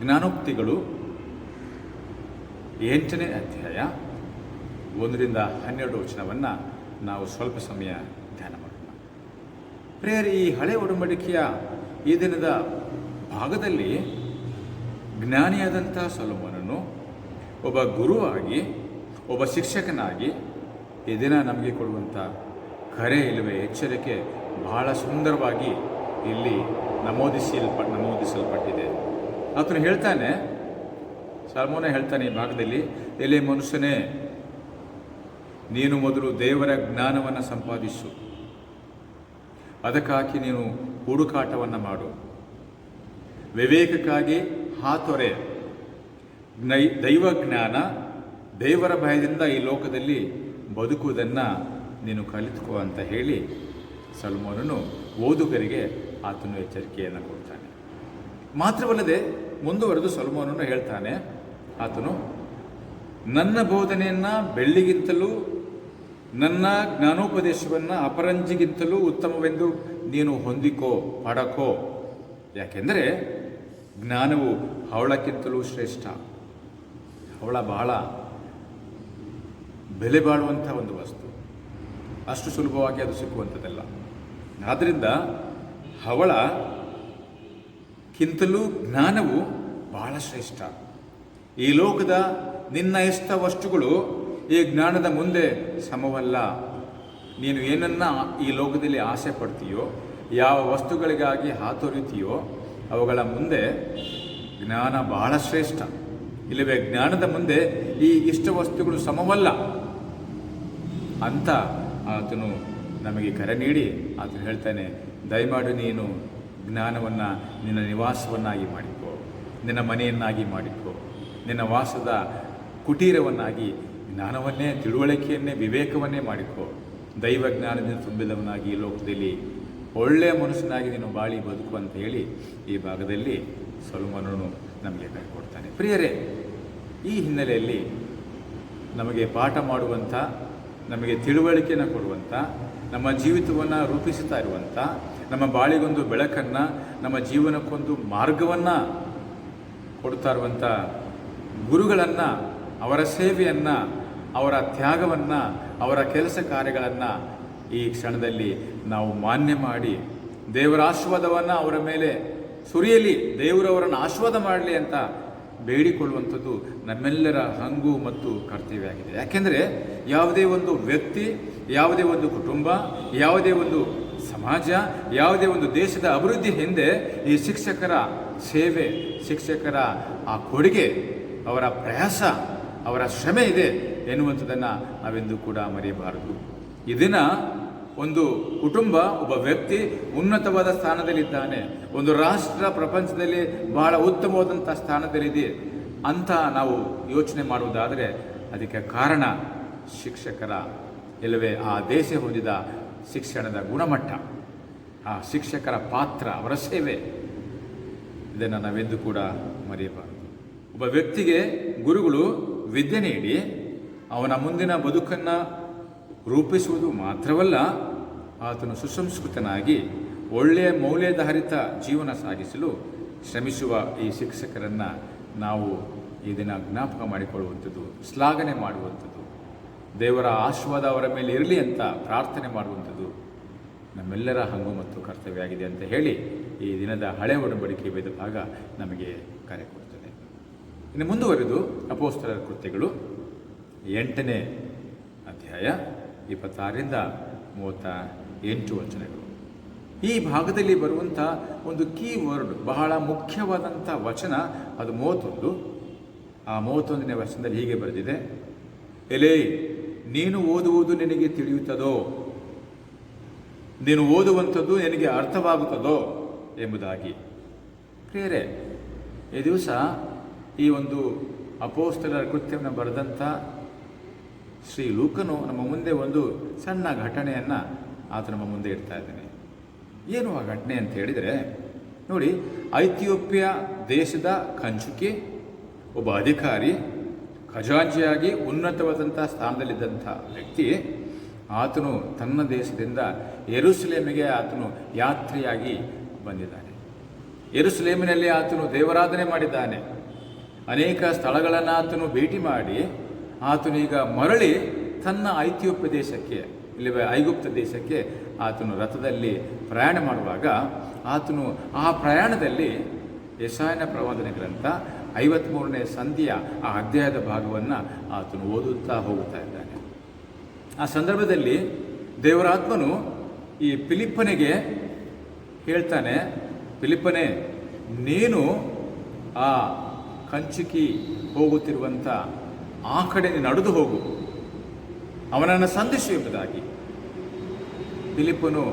ಜ್ಞಾನೋಕ್ತಿಗಳು 8ನೇ ಅಧ್ಯಾಯ 1ರಿಂದ 12 ವಚನವನ್ನು ನಾವು ಸ್ವಲ್ಪ ಸಮಯ ಧ್ಯಾನ ಮಾಡೋಣ. ಪ್ರಿಯರೇ, ಈ ಹಳೆಯ ಒಡಂಬಡಿಕೆಯ ಈ ದಿನದ ಭಾಗದಲ್ಲಿ ಜ್ಞಾನಿಯಾದಂಥ ಸೊಲೊಮೋನನು ಒಬ್ಬ ಗುರುವಾಗಿ, ಒಬ್ಬ ಶಿಕ್ಷಕನಾಗಿ ಈ ದಿನ ನಮಗೆ ಕೊಡುವಂಥ ಕರೆ ಇಲ್ಲವೇ ಎಚ್ಚರಿಕೆ ಬಹಳ ಸುಂದರವಾಗಿ ಇಲ್ಲಿ ನಮೂದಿಸಲ್ಪಟ್ಟಿದೆ. ಆತನು ಹೇಳ್ತಾನೆ, ಸೊಲೊಮೋನ ಹೇಳ್ತಾನೆ ಈ ಭಾಗದಲ್ಲಿ, ಎಲೆ ಮನುಷ್ಯನೇ, ನೀನು ಮೊದಲು ದೇವರ ಜ್ಞಾನವನ್ನು ಸಂಪಾದಿಸು, ಅದಕ್ಕಾಗಿ ನೀನು ಹುಡುಕಾಟವನ್ನು ಮಾಡು. ವಿವೇಕಕ್ಕಾಗಿ ಹಾತೊರೆ. ದೈವಜ್ಞಾನ, ದೇವರ ಭಯದಿಂದ ಈ ಲೋಕದಲ್ಲಿ ಬದುಕುವುದನ್ನು ನೀನು ಕಲಿತುಕೋ ಅಂತ ಹೇಳಿ ಸೊಲೊಮೋನನು ಓದುಗರಿಗೆ ಆತನು ಎಚ್ಚರಿಕೆಯನ್ನು ಕೊಡ್ತಾನೆ. ಮಾತ್ರವಲ್ಲದೆ ಮುಂದುವರೆದು ಸೊಲೊಮೋನನು ಹೇಳ್ತಾನೆ, ಆತನು ನನ್ನ ಬೋಧನೆಯನ್ನು ಬೆಳ್ಳಿಗಿಂತಲೂ ನನ್ನ ಜ್ಞಾನೋಪದೇಶವನ್ನು ಅಪರಂಜಿಗಿಂತಲೂ ಉತ್ತಮವೆಂದು ನೀನು ಹೊಂದಿಕೋ, ಪಡಕೋ. ಯಾಕೆಂದರೆ ಜ್ಞಾನವು ಹವಳಕ್ಕಿಂತಲೂ ಶ್ರೇಷ್ಠ. ಹವಳ ಬಹಳ ಬೆಲೆ ಬಾಳುವಂಥ ಒಂದು ವಸ್ತು, ಅಷ್ಟು ಸುಲಭವಾಗಿ ಅದು ಸಿಕ್ಕುವಂಥದ್ದಲ್ಲ. ಆದ್ದರಿಂದ ಹವಳಕ್ಕಿಂತಲೂ ಜ್ಞಾನವು ಬಹಳ ಶ್ರೇಷ್ಠ. ಈ ಲೋಕದ ನಿನ್ನ ಇಷ್ಟ ವಸ್ತುಗಳು ಈ ಜ್ಞಾನದ ಮುಂದೆ ಸಮವಲ್ಲ. ನೀನು ಏನನ್ನ ಈ ಲೋಕದಲ್ಲಿ ಆಸೆ ಪಡ್ತೀಯೋ, ಯಾವ ವಸ್ತುಗಳಿಗಾಗಿ ಹಾತೊರಿತೀಯೋ ಅವುಗಳ ಮುಂದೆ ಜ್ಞಾನ ಬಹಳ ಶ್ರೇಷ್ಠ. ಇಲ್ಲವೇ ಜ್ಞಾನದ ಮುಂದೆ ಈ ಇಷ್ಟ ವಸ್ತುಗಳು ಸಮವಲ್ಲ ಅಂತ ಆತನು ನಮಗೆ ಕರೆ ನೀಡಿ ಆತನು ಹೇಳ್ತಾನೆ, ದಯಮಾಡಿ ನೀನು ಜ್ಞಾನವನ್ನು ನಿನ್ನ ನಿವಾಸವನ್ನಾಗಿ ಮಾಡಿಕೋ, ನಿನ್ನ ಮನೆಯನ್ನಾಗಿ ಮಾಡಿಕೋ, ನಿನ್ನ ವಾಸದ ಕುಟೀರವನ್ನಾಗಿ ಜ್ಞಾನವನ್ನೇ, ತಿಳುವಳಿಕೆಯನ್ನೇ, ವಿವೇಕವನ್ನೇ ಮಾಡಿಕೋ. ದೈವ ಜ್ಞಾನದಿಂದ ತುಂಬಿದವನಾಗಿ ಈ ಲೋಕದಲ್ಲಿ ಒಳ್ಳೆಯ ಮನುಷ್ಯನಾಗಿ ನೀನು ಬಾಳಿ ಬದುಕು ಅಂತ ಹೇಳಿ ಈ ಭಾಗದಲ್ಲಿ ಸೊಲೊಮೋನನು ನಮಗೆ ಕರೆಕೊಡ್ತಾನೆ. ಪ್ರಿಯರೇ, ಈ ಹಿನ್ನೆಲೆಯಲ್ಲಿ ನಮಗೆ ಪಾಠ ಮಾಡುವಂಥ, ನಮಗೆ ತಿಳುವಳಿಕೆಯನ್ನು ಕೊಡುವಂಥ, ನಮ್ಮ ಜೀವಿತವನ್ನು ರೂಪಿಸುತ್ತಾ ಇರುವಂಥ, ನಮ್ಮ ಬಾಳಿಗೊಂದು ಬೆಳಕನ್ನು, ನಮ್ಮ ಜೀವನಕ್ಕೊಂದು ಮಾರ್ಗವನ್ನು ಕೊಡ್ತಾ ಇರುವಂಥ ಗುರುಗಳನ್ನು, ಅವರ ಸೇವೆಯನ್ನು, ಅವರ ತ್ಯಾಗವನ್ನು, ಅವರ ಕೆಲಸ ಕಾರ್ಯಗಳನ್ನು ಈ ಕ್ಷಣದಲ್ಲಿ ನಾವು ಮಾನ್ಯ ಮಾಡಿ ದೇವರ ಆಶೀರ್ವಾದವನ್ನು ಅವರ ಮೇಲೆ ಸುರಿಯಲಿ, ದೇವರವರನ್ನು ಆಶೀರ್ವಾದ ಮಾಡಲಿ ಅಂತ ಬೇಡಿಕೊಳ್ಳುವಂಥದ್ದು ನಮ್ಮೆಲ್ಲರ ಹಂಗು ಮತ್ತು ಕರ್ತವ್ಯ ಆಗಿದೆ. ಯಾಕೆಂದರೆ ಯಾವುದೇ ಒಂದು ವ್ಯಕ್ತಿ, ಯಾವುದೇ ಒಂದು ಕುಟುಂಬ, ಯಾವುದೇ ಒಂದು ಸಮಾಜ, ಯಾವುದೇ ಒಂದು ದೇಶದ ಅಭಿವೃದ್ಧಿ ಹಿಂದೆ ಈ ಶಿಕ್ಷಕರ ಸೇವೆ, ಶಿಕ್ಷಕರ ಆ ಕೊಡುಗೆ, ಅವರ ಪ್ರಯಾಸ, ಅವರ ಶ್ರಮೆ ಇದೆ ಎನ್ನುವಂಥದ್ದನ್ನು ನಾವೆಂದೂ ಕೂಡ ಮರೆಯಬಾರದು. ಇದನ್ನು ಒಂದು ಕುಟುಂಬ, ಒಬ್ಬ ವ್ಯಕ್ತಿ ಉನ್ನತವಾದ ಸ್ಥಾನದಲ್ಲಿದ್ದಾನೆ, ಒಂದು ರಾಷ್ಟ್ರ ಪ್ರಪಂಚದಲ್ಲಿ ಬಹಳ ಉತ್ತಮವಾದಂಥ ಸ್ಥಾನದಲ್ಲಿದೆ ಅಂತ ನಾವು ಯೋಚನೆ ಮಾಡುವುದಾದರೆ ಅದಕ್ಕೆ ಕಾರಣ ಶಿಕ್ಷಕರ, ಇಲ್ಲವೇ ಆ ದೇಶ ಹೊಂದಿದ ಶಿಕ್ಷಣದ ಗುಣಮಟ್ಟ, ಆ ಶಿಕ್ಷಕರ ಪಾತ್ರ, ಅವರ ಸೇವೆ. ಇದನ್ನು ನಾವೆಂದೂ ಕೂಡ ಮರೆಯಬಾರದು. ಒಬ್ಬ ವ್ಯಕ್ತಿಗೆ ಗುರುಗಳು ವಿದ್ಯೆ ನೀಡಿ ಅವನ ಮುಂದಿನ ಬದುಕನ್ನು ರೂಪಿಸುವುದು ಮಾತ್ರವಲ್ಲ, ಆತನು ಸುಸಂಸ್ಕೃತನಾಗಿ ಒಳ್ಳೆಯ ಮೌಲ್ಯಾಧಾರಿತ ಜೀವನ ಸಾಗಿಸಲು ಶ್ರಮಿಸುವ ಈ ಶಿಕ್ಷಕರನ್ನು ನಾವು ಈ ದಿನ ಜ್ಞಾಪಕ ಮಾಡಿಕೊಳ್ಳುವಂಥದ್ದು, ಶ್ಲಾಘನೆ ಮಾಡುವಂಥದ್ದು, ದೇವರ ಆಶೀರ್ವಾದ ಅವರ ಮೇಲೆ ಇರಲಿ ಅಂತ ಪ್ರಾರ್ಥನೆ ಮಾಡುವಂಥದ್ದು ನಮ್ಮೆಲ್ಲರ ಹಂಗು ಮತ್ತು ಕರ್ತವ್ಯ ಆಗಿದೆ ಅಂತ ಹೇಳಿ ಈ ದಿನದ ಹಳೆ ಒಡಂಬಡಿಕೆ ವೇದ ಭಾಗ ನಮಗೆ ಕರೆ ಕೊಡ್ತದೆ. ಇನ್ನು ಮುಂದುವರೆದು ಅಪೊಸ್ತಲರ ಕೃತ್ಯಗಳು 8ನೇ ಅಧ್ಯಾಯ 26ರಿಂದ 38 ವಚನಗಳು. ಈ ಭಾಗದಲ್ಲಿ ಬರುವಂಥ ಒಂದು ಕೀ ವರ್ಡ್, ಬಹಳ ಮುಖ್ಯವಾದಂಥ ವಚನ, ಅದು 31. ಆ 31ನೇ ವಚನದಲ್ಲಿ ಹೀಗೆ ಬರೆದಿದೆ, ಎಲೇ ನೀನು ಓದುವುದು ನಿನಗೆ ತಿಳಿಯುತ್ತದೋ, ನೀನು ಓದುವಂಥದ್ದು ನಿನಗೆ ಅರ್ಥವಾಗುತ್ತದೋ ಎಂಬುದಾಗಿ. ಪ್ರಿಯರೇ, ಈ ದಿವಸ ಈ ಒಂದು ಅಪೊಸ್ತಲರ ಕೃತ್ಯವನ್ನು ಬರೆದಂಥ ಶ್ರೀ ಲೂಕನು ನಮ್ಮ ಮುಂದೆ ಒಂದು ಸಣ್ಣ ಘಟನೆಯನ್ನು ಆತ ನಮ್ಮ ಮುಂದೆ ಇಡ್ತಾ ಇದ್ದಾನೆ. ಏನು ಆ ಘಟನೆ ಅಂತ ಹೇಳಿದರೆ, ನೋಡಿ, ಐಥಿಯೋಪಿಯ ದೇಶದ ಕಂಚುಕಿ, ಒಬ್ಬ ಅಧಿಕಾರಿ, ಖಜಾಂಚಿಯಾಗಿ ಉನ್ನತವಾದಂಥ ಸ್ಥಾನದಲ್ಲಿದ್ದಂಥ ವ್ಯಕ್ತಿ, ಆತನು ತನ್ನ ದೇಶದಿಂದ ಯೆರೂಸಲೇಮಿಗೆ ಆತನು ಯಾತ್ರೆಯಾಗಿ ಬಂದಿದ್ದಾನೆ. ಯೆರೂಸಲೇಮಿನಲ್ಲಿ ಆತನು ದೇವರಾಧನೆ ಮಾಡಿದ್ದಾನೆ. ಅನೇಕ ಸ್ಥಳಗಳನ್ನು ಆತನು ಭೇಟಿ ಮಾಡಿ ಆತನೀಗ ಮರಳಿ ತನ್ನ ಐಥಿಯೋಪ್ಯ ದೇಶಕ್ಕೆ, ಇಲ್ಲವೇ ಐಗುಪ್ತ ದೇಶಕ್ಕೆ ಆತನು ರಥದಲ್ಲಿ ಪ್ರಯಾಣ ಮಾಡುವಾಗ ಆತನು ಆ ಪ್ರಯಾಣದಲ್ಲಿ ಯೆಶಾಯನ ಪ್ರವಾದನೆ ಗ್ರಂಥ 53ನೇ ಸಂಧಿಯ ಆ ಅಧ್ಯಾಯದ ಭಾಗವನ್ನು ಆತನು ಓದುತ್ತಾ ಹೋಗುತ್ತಾ ಇದ್ದಾನೆ. ಆ ಸಂದರ್ಭದಲ್ಲಿ ದೇವರಾತ್ಮನು ಈ ಫಿಲಿಪ್ಪನಿಗೆ ಹೇಳ್ತಾನೆ, ಫಿಲಿಪ್ಪನೇ, ನೀನು ಆ ಕಂಚುಕಿ ಹೋಗುತ್ತಿರುವಂಥ ಆ ಕಡೆ ನಡೆದು ಹೋಗು, ಅವನನ್ನು ಸಂಧಿಸು ಎಂಬುದಾಗಿ. ಫಿಲಿಪ್ಪನು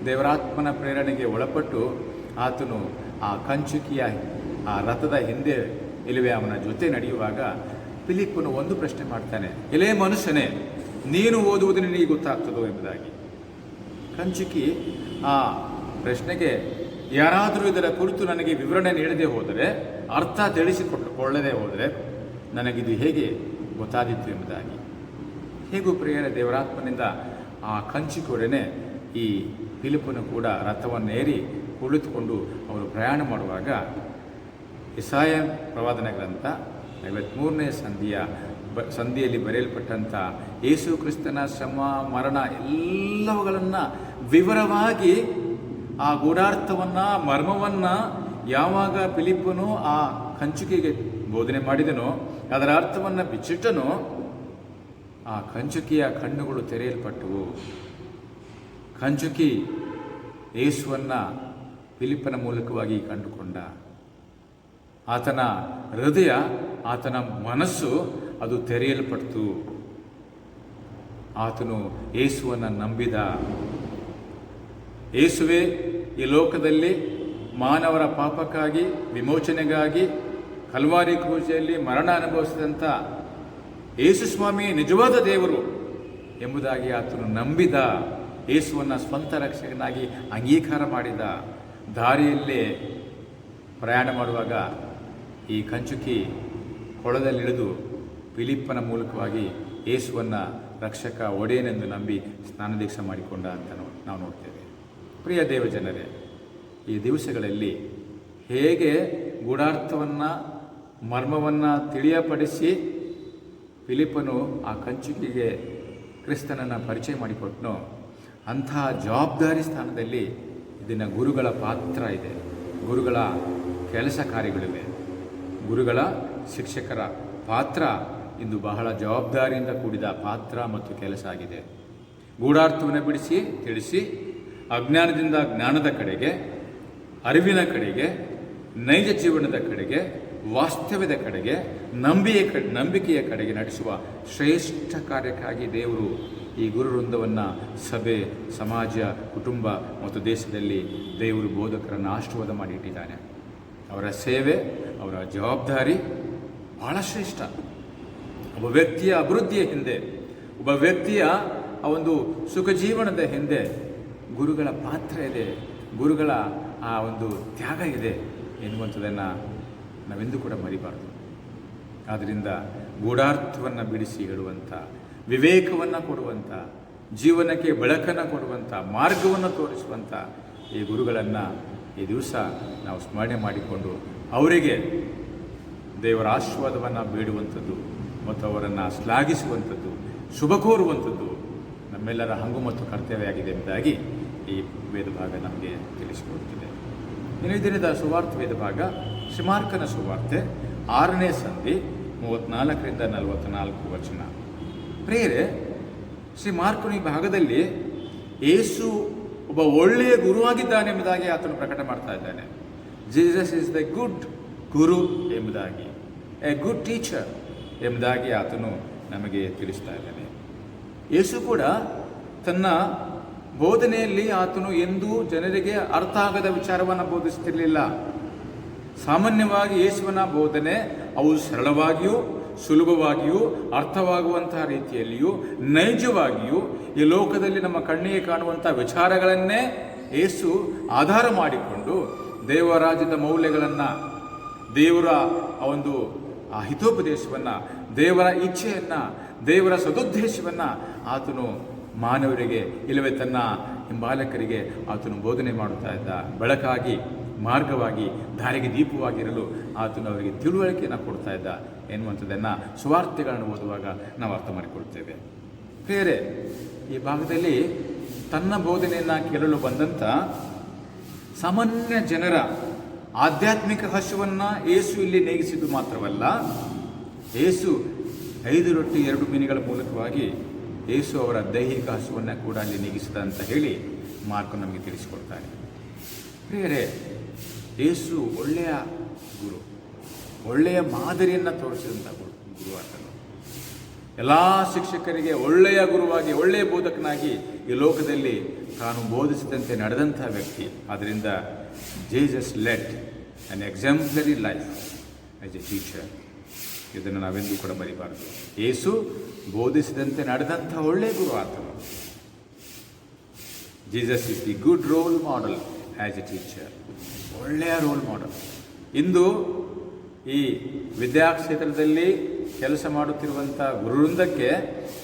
ದೇವರಾತ್ಮನ ಪ್ರೇರಣೆಗೆ ಒಳಪಟ್ಟು ಆತನು ಆ ಕಂಚುಕಿಯ ಆ ರಥದ ಹಿಂದೆ ಇಲ್ಲವೇ ಅವನ ಜೊತೆ ನಡೆಯುವಾಗ ಫಿಲಿಪ್ಪನು ಒಂದು ಪ್ರಶ್ನೆ ಮಾಡ್ತಾನೆ, ಎಲೇ ಮನುಷ್ಯನೇ, ನೀನು ಓದುವುದು ನಿನಗೆ ಗೊತ್ತಾಗ್ತದೋ ಎಂಬುದಾಗಿ. ಕಂಚುಕಿ ಆ ಪ್ರಶ್ನೆಗೆ ಯಾರಾದರೂ ಇದರ ಕುರಿತು ನನಗೆ ವಿವರಣೆ ನೀಡದೆ ಹೋದರೆ, ಅರ್ಥ ತಿಳಿಸಿಕೊಳ್ಳದೆ ಹೋದರೆ ನನಗಿದು ಹೇಗೆ ಗೊತ್ತಾದಿತ್ತು ಎಂಬುದಾಗಿ. ಹೇಗೂ ಪ್ರಿಯರ ದೇವರಾತ್ಮನಿಂದ ಆ ಕಂಚುಕಿಯೊಡನೆ ಈ ಫಿಲಿಪ್ಪನು ಕೂಡ ರಥವನ್ನೇರಿ ಕುಳಿತುಕೊಂಡು ಅವರು ಪ್ರಯಾಣ ಮಾಡುವಾಗ ಯೆಶಾಯ ಪ್ರವಾದನ ಗ್ರಂಥ 53ನೇ ಸಂಧಿಯಲ್ಲಿ ಬರೆಯಲ್ಪಟ್ಟಂಥ ಯೇಸು ಕ್ರಿಸ್ತನ ಶ್ರಮ ಮರಣ ಎಲ್ಲವುಗಳನ್ನು ವಿವರವಾಗಿ ಆ ಗೂಢಾರ್ಥವನ್ನು ಮರ್ಮವನ್ನು ಯಾವಾಗ ಫಿಲಿಪ್ಪನು ಆ ಕಂಚುಕಿಗೆ ಬೋಧನೆ ಮಾಡಿದನೋ, ಅದರ ಅರ್ಥವನ್ನು ಬಿಚ್ಚಿಟ್ಟನೋ, ಆ ಕಂಚುಕಿಯ ಕಣ್ಣುಗಳು ತೆರೆಯಲ್ಪಟ್ಟವು. ಕಂಚುಕಿ ಯೇಸುವನ್ನು ಫಿಲಿಪ್ಪನ ಮೂಲಕವಾಗಿ ಕಂಡುಕೊಂಡ. ಆತನ ಹೃದಯ, ಆತನ ಮನಸ್ಸು ಅದು ತೆರೆಯಲ್ಪಡ್ತು. ಆತನು ಯೇಸುವನ್ನು ನಂಬಿದ. ಯೇಸುವೇ ಈ ಲೋಕದಲ್ಲಿ ಮಾನವರ ಪಾಪಕ್ಕಾಗಿ ವಿಮೋಚನೆಗಾಗಿ ಕಲ್ವಾರಿ ಕ್ರೂಜೆಯಲ್ಲಿ ಮರಣ ಅನುಭವಿಸಿದಂಥ ಯೇಸು ಸ್ವಾಮಿ ನಿಜವಾದ ದೇವರು ಎಂಬುದಾಗಿ ಆತನು ನಂಬಿದ. ಯೇಸುವನ್ನು ಸ್ವಂತ ರಕ್ಷಕನಾಗಿ ಅಂಗೀಕಾರ ಮಾಡಿದ. ದಾರಿಯಲ್ಲೇ ಪ್ರಯಾಣ ಮಾಡುವಾಗ ಈ ಕಂಚುಕಿ ಕೊಳದಲ್ಲಿಳಿದು ಫಿಲಿಪ್ಪನ ಮೂಲಕವಾಗಿ ಯೇಸುವನ್ನು ರಕ್ಷಕ ಒಡೆಯನೆಂದು ನಂಬಿ ಸ್ನಾನದೀಕ್ಷೆ ಮಾಡಿಕೊಂಡ ಅಂತ ನಾವು ನೋಡ್ತೇವೆ. ಪ್ರಿಯ ದೇವಜನರೇ, ಈ ದಿವಸಗಳಲ್ಲಿ ಹೇಗೆ ಗೂಢಾರ್ಥವನ್ನು ಮರ್ಮವನ್ನು ತಿಳಿಯಪಡಿಸಿ ಫಿಲಿಪ್ಪನು ಆ ಕಂಚುಕಿಗೆ ಕ್ರಿಸ್ತನನ್ನು ಪರಿಚಯ ಮಾಡಿಕೊಟ್ಟನೋ, ಅಂತಹ ಜವಾಬ್ದಾರಿ ಸ್ಥಾನದಲ್ಲಿ ಇದನ್ನು ಗುರುಗಳ ಪಾತ್ರ ಇದೆ. ಗುರುಗಳ ಕೆಲಸ ಕಾರ್ಯಗಳಿವೆ. ಗುರುಗಳ ಶಿಕ್ಷಕರ ಪಾತ್ರ ಇಂದು ಬಹಳ ಜವಾಬ್ದಾರಿಯಿಂದ ಕೂಡಿದ ಪಾತ್ರ ಮತ್ತು ಕೆಲಸ ಆಗಿದೆ. ಗೂಢಾರ್ಥವನ್ನು ಬಿಡಿಸಿ ತಿಳಿಸಿ ಅಜ್ಞಾನದಿಂದ ಜ್ಞಾನದ ಕಡೆಗೆ, ಅರಿವಿನ ಕಡೆಗೆ, ನೈಜ ಜೀವನದ ಕಡೆಗೆ, ವಾಸ್ತವ್ಯದ ಕಡೆಗೆ, ನಂಬಿಕೆಯ ಕಡೆಗೆ ನಡೆಸುವ ಶ್ರೇಷ್ಠ ಕಾರ್ಯಕ್ಕಾಗಿ ದೇವರು ಈ ಗುರು ವೃಂದವನ್ನು ಸಭೆ, ಸಮಾಜ, ಕುಟುಂಬ ಮತ್ತು ದೇಶದಲ್ಲಿ ದೇವರು ಬೋಧಕರನ್ನು ಆಶೀರ್ವಾದ ಮಾಡಿ ಇಟ್ಟಿದ್ದಾನೆ. ಅವರ ಸೇವೆ, ಅವರ ಜವಾಬ್ದಾರಿ ಬಹಳ ಶ್ರೇಷ್ಠ. ಒಬ್ಬ ವ್ಯಕ್ತಿಯ ಅಭಿವೃದ್ಧಿಯ ಹಿಂದೆ, ಒಬ್ಬ ವ್ಯಕ್ತಿಯ ಆ ಒಂದು ಸುಖ ಜೀವನದ ಹಿಂದೆ ಗುರುಗಳ ಪಾತ್ರ ಇದೆ, ಗುರುಗಳ ಆ ಒಂದು ತ್ಯಾಗ ಇದೆ ಎನ್ನುವಂಥದ್ದನ್ನು ನಾವೆಂದೂ ಕೂಡ ಮರಿಬಾರ್ದು. ಆದ್ದರಿಂದ ಗೂಢಾರ್ಥವನ್ನು ಬಿಡಿಸಿ ಹೇಳುವಂಥ, ವಿವೇಕವನ್ನು ಕೊಡುವಂಥ, ಜೀವನಕ್ಕೆ ಬೆಳಕನ್ನು ಕೊಡುವಂಥ, ಮಾರ್ಗವನ್ನು ತೋರಿಸುವಂಥ ಈ ಗುರುಗಳನ್ನು ಈ ದಿವಸ ನಾವು ಸ್ಮರಣೆ ಮಾಡಿಕೊಂಡು ಅವರಿಗೆ ದೇವರ ಆಶೀರ್ವಾದವನ್ನು ಬೇಡುವಂಥದ್ದು ಮತ್ತು ಅವರನ್ನು ಶ್ಲಾಘಿಸುವಂಥದ್ದು, ಶುಭ ಕೋರುವಂಥದ್ದು ನಮ್ಮೆಲ್ಲರ ಹಂಗು ಮತ್ತು ಕರ್ತವ್ಯ ಆಗಿದೆ ಎಂಬುದಾಗಿ ಈ ವೇದ ಭಾಗ ನಮಗೆ ತಿಳಿಸಿಕೊಡುತ್ತದೆ. ಇನ್ನು ದಿನದ ಸುವಾರ್ತೆ ವೇದ ಭಾಗ ಶ್ರೀಮಾರ್ಕನ ಸುವಾರ್ತೆ 6ನೇ ಸಂಧಿ 34ರಿಂದ 44 ವಚನ. ಪ್ರಿಯರೇ, ಶ್ರೀ ಮಾರ್ಕನ ಈ ಭಾಗದಲ್ಲಿ ಯೇಸು ಒಬ್ಬ ಒಳ್ಳೆಯ ಗುರುವಾಗಿದ್ದಾನೆ ಎಂಬುದಾಗಿ ಆತನು ಪ್ರಕಟ ಮಾಡ್ತಾ ಇದ್ದಾನೆ. ಜೀಸಸ್ ಇಸ್ ದ ಗುಡ್ ಗುರು ಎಂಬುದಾಗಿ, ಎ ಗುಡ್ ಟೀಚರ್ ಎಂಬುದಾಗಿ ಆತನು ನಮಗೆ ತಿಳಿಸ್ತಾ ಇದ್ದಾನೆ. ಯೇಸು ಕೂಡ ತನ್ನ ಬೋಧನೆಯಲ್ಲಿ ಆತನು ಎಂದೂ ಜನರಿಗೆ ಅರ್ಥ ಆಗದ ವಿಚಾರವನ್ನು ಬೋಧಿಸುತ್ತಿರಲಿಲ್ಲ. ಸಾಮಾನ್ಯವಾಗಿ ಯೇಸುವಿನ ಬೋಧನೆ ಅವು ಸರಳವಾಗಿಯೂ ಸುಲಭವಾಗಿಯೂ ಅರ್ಥವಾಗುವಂತಹ ರೀತಿಯಲ್ಲಿಯೂ ನೈಜವಾಗಿಯೂ ಈ ಲೋಕದಲ್ಲಿ ನಮ್ಮ ಕಣ್ಣಿಗೆ ಕಾಣುವಂಥ ವಿಚಾರಗಳನ್ನೇ ಯೇಸು ಆಧಾರ ಮಾಡಿಕೊಂಡು ದೇವರಾಜ್ಯದ ಮೌಲ್ಯಗಳನ್ನು, ದೇವರ ಒಂದು ಆ ಹಿತೋಪದೇಶವನ್ನು, ದೇವರ ಇಚ್ಛೆಯನ್ನು, ದೇವರ ಸದುದ್ದೇಶವನ್ನು ಆತನು ಮಾನವರಿಗೆ ಇಲ್ಲವೇ ತನ್ನ ಹಿಂಬಾಲಕರಿಗೆ ಆತನು ಬೋಧನೆ ಮಾಡುತ್ತಾ ಇದ್ದ. ಬೆಳಕಾಗಿ, ಮಾರ್ಗವಾಗಿ, ದಾರಿಗೆ ದೀಪವಾಗಿರಲು ಆತನು ಅವರಿಗೆ ತಿಳುವಳಿಕೆಯನ್ನು ಕೊಡ್ತಾ ಇದ್ದ ಎನ್ನುವಂಥದ್ದನ್ನು ಸುವಾರ್ತೆಗಳನ್ನು ಓದುವಾಗ ನಾವು ಅರ್ಥ ಮಾಡಿಕೊಳ್ತೇವೆ. ಬೇರೆ ಈ ಭಾಗದಲ್ಲಿ ತನ್ನ ಬೋಧನೆಯನ್ನು ಕೇಳಲು ಬಂದಂಥ ಸಾಮಾನ್ಯ ಜನರ ಆಧ್ಯಾತ್ಮಿಕ ಹಸುವನ್ನು ಯೇಸು ಇಲ್ಲಿ ನೇಗಿಸಿದ್ದು ಮಾತ್ರವಲ್ಲ, ಯೇಸು 5 ರೊಟ್ಟಿ 2 ಮೀನುಗಳ ಮೂಲಕವಾಗಿ ಯೇಸು ಅವರ ದೈಹಿಕ ಹಸುವನ್ನು ಕೂಡ ಅಲ್ಲಿ ನೀಗಿಸಿದ ಅಂತ ಹೇಳಿ ಮಾರ್ಕ ನಮಗೆ ತಿಳಿಸಿಕೊಡ್ತಾರೆ. ಬೇರೆ ಯೇಸು ಒಳ್ಳೆಯ ಗುರು, ಒಳ್ಳೆಯ ಮಾದರಿಯನ್ನು ತೋರಿಸಿದಂಥ ಗುರು ಆತನು. ಎಲ್ಲ ಶಿಕ್ಷಕರಿಗೆ ಒಳ್ಳೆಯ ಗುರುವಾಗಿ, ಒಳ್ಳೆಯ ಬೋಧಕನಾಗಿ ಈ ಲೋಕದಲ್ಲಿ ತಾನು ಬೋಧಿಸಿದಂತೆ ನಡೆದಂಥ ವ್ಯಕ್ತಿ. ಆದ್ದರಿಂದ Jesus led an exemplary life as a teacher. ಇದನ್ನು ನಾವೆಂದೂ ಕೂಡ ಬರಿಬಾರದು. ಯೇಸು ಬೋಧಿಸಿದಂತೆ ನಡೆದಂಥ ಒಳ್ಳೆಯ ಗುರು ಆತನು. Jesus is the good role model as A teacher. ಒಳ್ಳೆಯ ರೋಲ್ ಮಾಡೆಲ್. ಇಂದು ಈ ವಿದ್ಯಾಕ್ಷೇತ್ರದಲ್ಲಿ ಕೆಲಸ ಮಾಡುತ್ತಿರುವಂಥ ಗುರುವೃಂದಕ್ಕೆ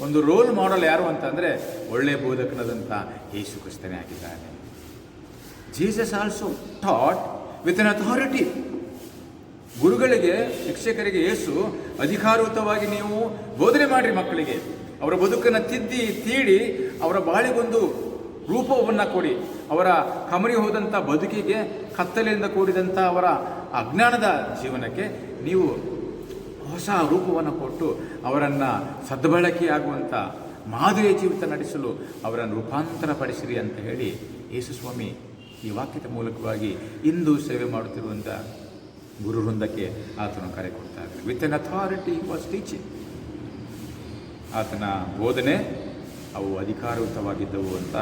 ಒಂದು ರೋಲ್ ಮಾಡೆಲ್ ಯಾರು ಅಂತಂದರೆ ಒಳ್ಳೆಯ ಬೋಧಕನಾದಂಥ ಯೇಸು ಕ್ರಿಸ್ತನೇ ಆಗಿದ್ದಾನೆ. Jesus also taught with an authority. ಗುರುಗಳಿಗೆ, ಶಿಕ್ಷಕರಿಗೆ ಯೇಸು ಅಧಿಕಾರಯುತವಾಗಿ ನೀವು ಬೋಧನೆ ಮಾಡಿರಿ ಮಕ್ಕಳಿಗೆ, ಅವರ ಬದುಕನ್ನು ತೀಡಿ ಅವರ ಬಾಳಿಗೊಂದು ರೂಪವನ್ನು ಕೊಡಿ, ಅವರ ಕಮರಿ ಹೋದಂಥ ಬದುಕಿಗೆ, ಕತ್ತಲೆಯಿಂದ ಕೂಡಿದಂಥ ಅವರ ಅಜ್ಞಾನದ ಜೀವನಕ್ಕೆ ನೀವು ಹೊಸ ರೂಪವನ್ನು ಕೊಟ್ಟು ಅವರನ್ನು ಸದ್ಬಳಕೆಯಾಗುವಂಥ ಮಾದರಿಯ ಜೀವಿತ ನಡೆಸಲು ಅವರನ್ನು ರೂಪಾಂತರ ಪಡಿಸಿರಿ ಅಂತ ಹೇಳಿ ಯೇಸು ಸ್ವಾಮಿ ಈ ವಾಕ್ಯದ ಮೂಲಕವಾಗಿ ಇಂದು ಸೇವೆ ಮಾಡುತ್ತಿರುವಂಥ ಗುರುವೃಂದಕ್ಕೆ ಆತನು ಕರೆ ಕೊಡ್ತಾರೆ. With N authority was teaching. ಆತನ ಬೋಧನೆ ಅವು ಅಧಿಕಾರಯುತವಾಗಿದ್ದವು ಅಂತ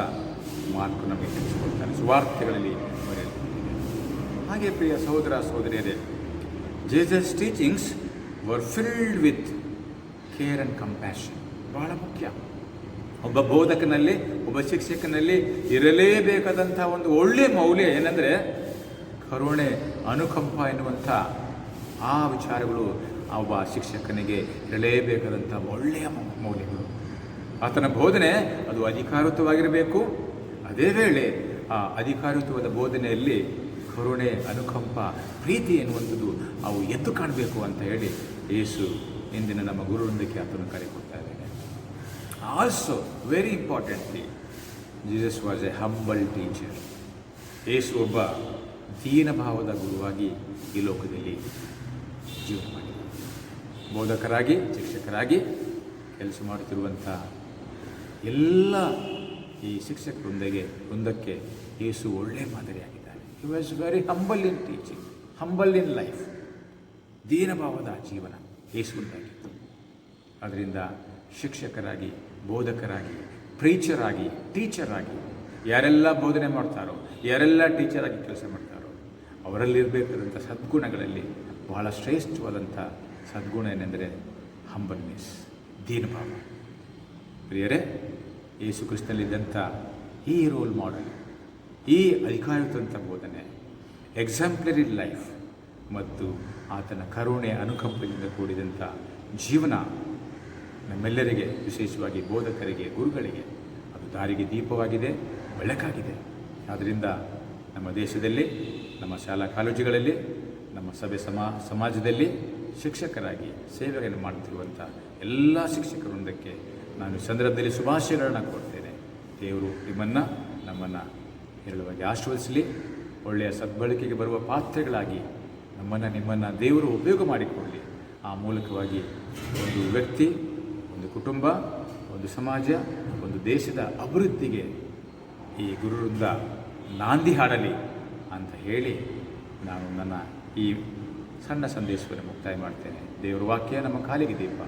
ಮಾರ್ಕು ನಮಗೆ ತಿಳಿಸಿಕೊಡ್ತಾನೆ, ಸುವಾರ್ತೆಗಳಲ್ಲಿ ಬರೆಯಲ್ಪಟ್ಟಿದೆ. ಹಾಗೆ ಪ್ರಿಯ ಸಹೋದರ ಸಹೋದರಿಯರೇ, Jesus teachings var filled with care and compassion. ಬಹಳ ಮುಖ್ಯ. ಒಬ್ಬ ಬೋಧಕನಲ್ಲಿ, ಒಬ್ಬ ಶಿಕ್ಷಕನಲ್ಲಿ ಇರಲೇಬೇಕಾದಂಥ ಒಂದು ಒಳ್ಳೆಯ ಮೌಲ್ಯ ಏನಂದರೆ ಕರುಣೆ, ಅನುಕಂಪ ಎನ್ನುವಂಥ ಆ ವಿಚಾರಗಳು ಒಬ್ಬ ಶಿಕ್ಷಕನಿಗೆ ಇರಲೇಬೇಕಾದಂಥ ಒಳ್ಳೆಯ ಮೌಲ್ಯಗಳು. ಆತನ ಬೋಧನೆ ಅದು ಅಧಿಕಾರಯುತವಾಗಿರಬೇಕು. ಅದೇ ವೇಳೆ ಆ ಅಧಿಕಾರಯುತವಾದ ಬೋಧನೆಯಲ್ಲಿ ಕರುಣೆ, ಅನುಕಂಪ, ಪ್ರೀತಿ ಎನ್ನುವಂಥದ್ದು ಅವು ಎದ್ದು ಕಾಣಬೇಕು ಅಂತ ಹೇಳಿ ಯೇಸು ಇಂದಿನ ನಮ್ಮ ಗುರುವೃಂದಕ್ಕೆ ಆತನು ಕರೆ ಕೊಡ್ತಾ ಇದ್ದಾನೆ. Also very importantly, Jesus was a humble teacher. Yesu ಒಬ್ಬ ದೀನಭಾವದ ಗುರುವಾಗಿ ಈ ಲೋಕದಲ್ಲಿ ಜೀವನ ಮಾಡಿದ್ದಾರೆ. ಬೋಧಕರಾಗಿ, ಶಿಕ್ಷಕರಾಗಿ ಕೆಲಸ ಮಾಡುತ್ತಿರುವಂಥ ಎಲ್ಲ ಈ ಶಿಕ್ಷಕ ವೃಂದಕ್ಕೆ ಯೇಸು ಒಳ್ಳೆಯ ಮಾದರಿಯಾಗಿದ್ದಾರೆ. He was very humble in teaching, humble in life. ದೀನಭಾವದ ಜೀವನ ಯೇಸುವಿನದಾಗಿತ್ತು. ಅದರಿಂದ ಶಿಕ್ಷಕರಾಗಿ, ಬೋಧಕರಾಗಿ, ಪ್ರೀಚರಾಗಿ, ಟೀಚರಾಗಿ ಯಾರೆಲ್ಲ ಬೋಧನೆ ಮಾಡ್ತಾರೋ, ಯಾರೆಲ್ಲ ಟೀಚರಾಗಿ ಕೆಲಸ ಮಾಡ್ತಾರೋ ಅವರಲ್ಲಿರಬೇಕಾದಂಥ ಸದ್ಗುಣಗಳಲ್ಲಿ ಬಹಳ ಶ್ರೇಷ್ಠವಾದಂಥ ಸದ್ಗುಣ ಏನೆಂದರೆ ಹಂಬಲ್ನೆಸ್, ದೀನಭಾವ. ಪ್ರಿಯರೇ, ಯೇಸು ಕ್ರಿಸ್ತನಲ್ಲಿದ್ದಂಥ ಈ ರೋಲ್ ಮಾಡೆಲ್, ಈ ಅಧಿಕಾರಯುತಂಥ ಬೋಧನೆ, ಎಕ್ಸಾಂಪ್ಲರಿ ಲೈಫ್ ಮತ್ತು ಆತನ ಕರುಣೆ, ಅನುಕಂಪದಿಂದ ಕೂಡಿದಂಥ ಜೀವನ ನಮ್ಮೆಲ್ಲರಿಗೆ, ವಿಶೇಷವಾಗಿ ಬೋಧಕರಿಗೆ, ಗುರುಗಳಿಗೆ ಅದು ದಾರಿಗೆ ದೀಪವಾಗಿದೆ, ಬೆಳಕಾಗಿದೆ. ಆದ್ದರಿಂದ ನಮ್ಮ ದೇಶದಲ್ಲಿ, ನಮ್ಮ ಶಾಲಾ ಕಾಲೇಜುಗಳಲ್ಲಿ, ನಮ್ಮ ಸಭೆ ಸಮಾಜದಲ್ಲಿ ಶಿಕ್ಷಕರಾಗಿ ಸೇವೆಯನ್ನು ಮಾಡುತ್ತಿರುವಂಥ ಎಲ್ಲ ಶಿಕ್ಷಕ ವೃಂದಕ್ಕೆ ನಾನು ಈ ಸಂದರ್ಭದಲ್ಲಿ ಶುಭಾಶಯಗಳನ್ನು ಕೊಡ್ತೇನೆ. ದೇವರು ನಿಮ್ಮನ್ನು, ನಮ್ಮನ್ನು ಹೇಳುವಾಗಿ ಆಶೀರ್ವದಿಸಲಿ. ಒಳ್ಳೆಯ ಸದ್ಬಳಕೆಗೆ ಬರುವ ಪಾತ್ರೆಗಳಾಗಿ ನಮ್ಮನ್ನು, ನಿಮ್ಮನ್ನು ದೇವರು ಉಪಯೋಗ ಮಾಡಿಕೊಳ್ಳಿ. ಆ ಮೂಲಕವಾಗಿ ಒಂದು ವ್ಯಕ್ತಿ, ಒಂದು ಕುಟುಂಬ, ಒಂದು ಸಮಾಜ, ಒಂದು ದೇಶದ ಅಭಿವೃದ್ಧಿಗೆ ಈ ಗುರುವೃಂದ ನಾಂದಿ ಹಾಡಲಿ ಅಂತ ಹೇಳಿ ನಾನು ನನ್ನ ಈ ಸಣ್ಣ ಸಂದೇಶವನ್ನು ಮುಕ್ತಾಯ ಮಾಡ್ತೇನೆ. ದೇವರ ವಾಕ್ಯ ನಮ್ಮ ಕಾಲಿಗೆ ದೀಪ,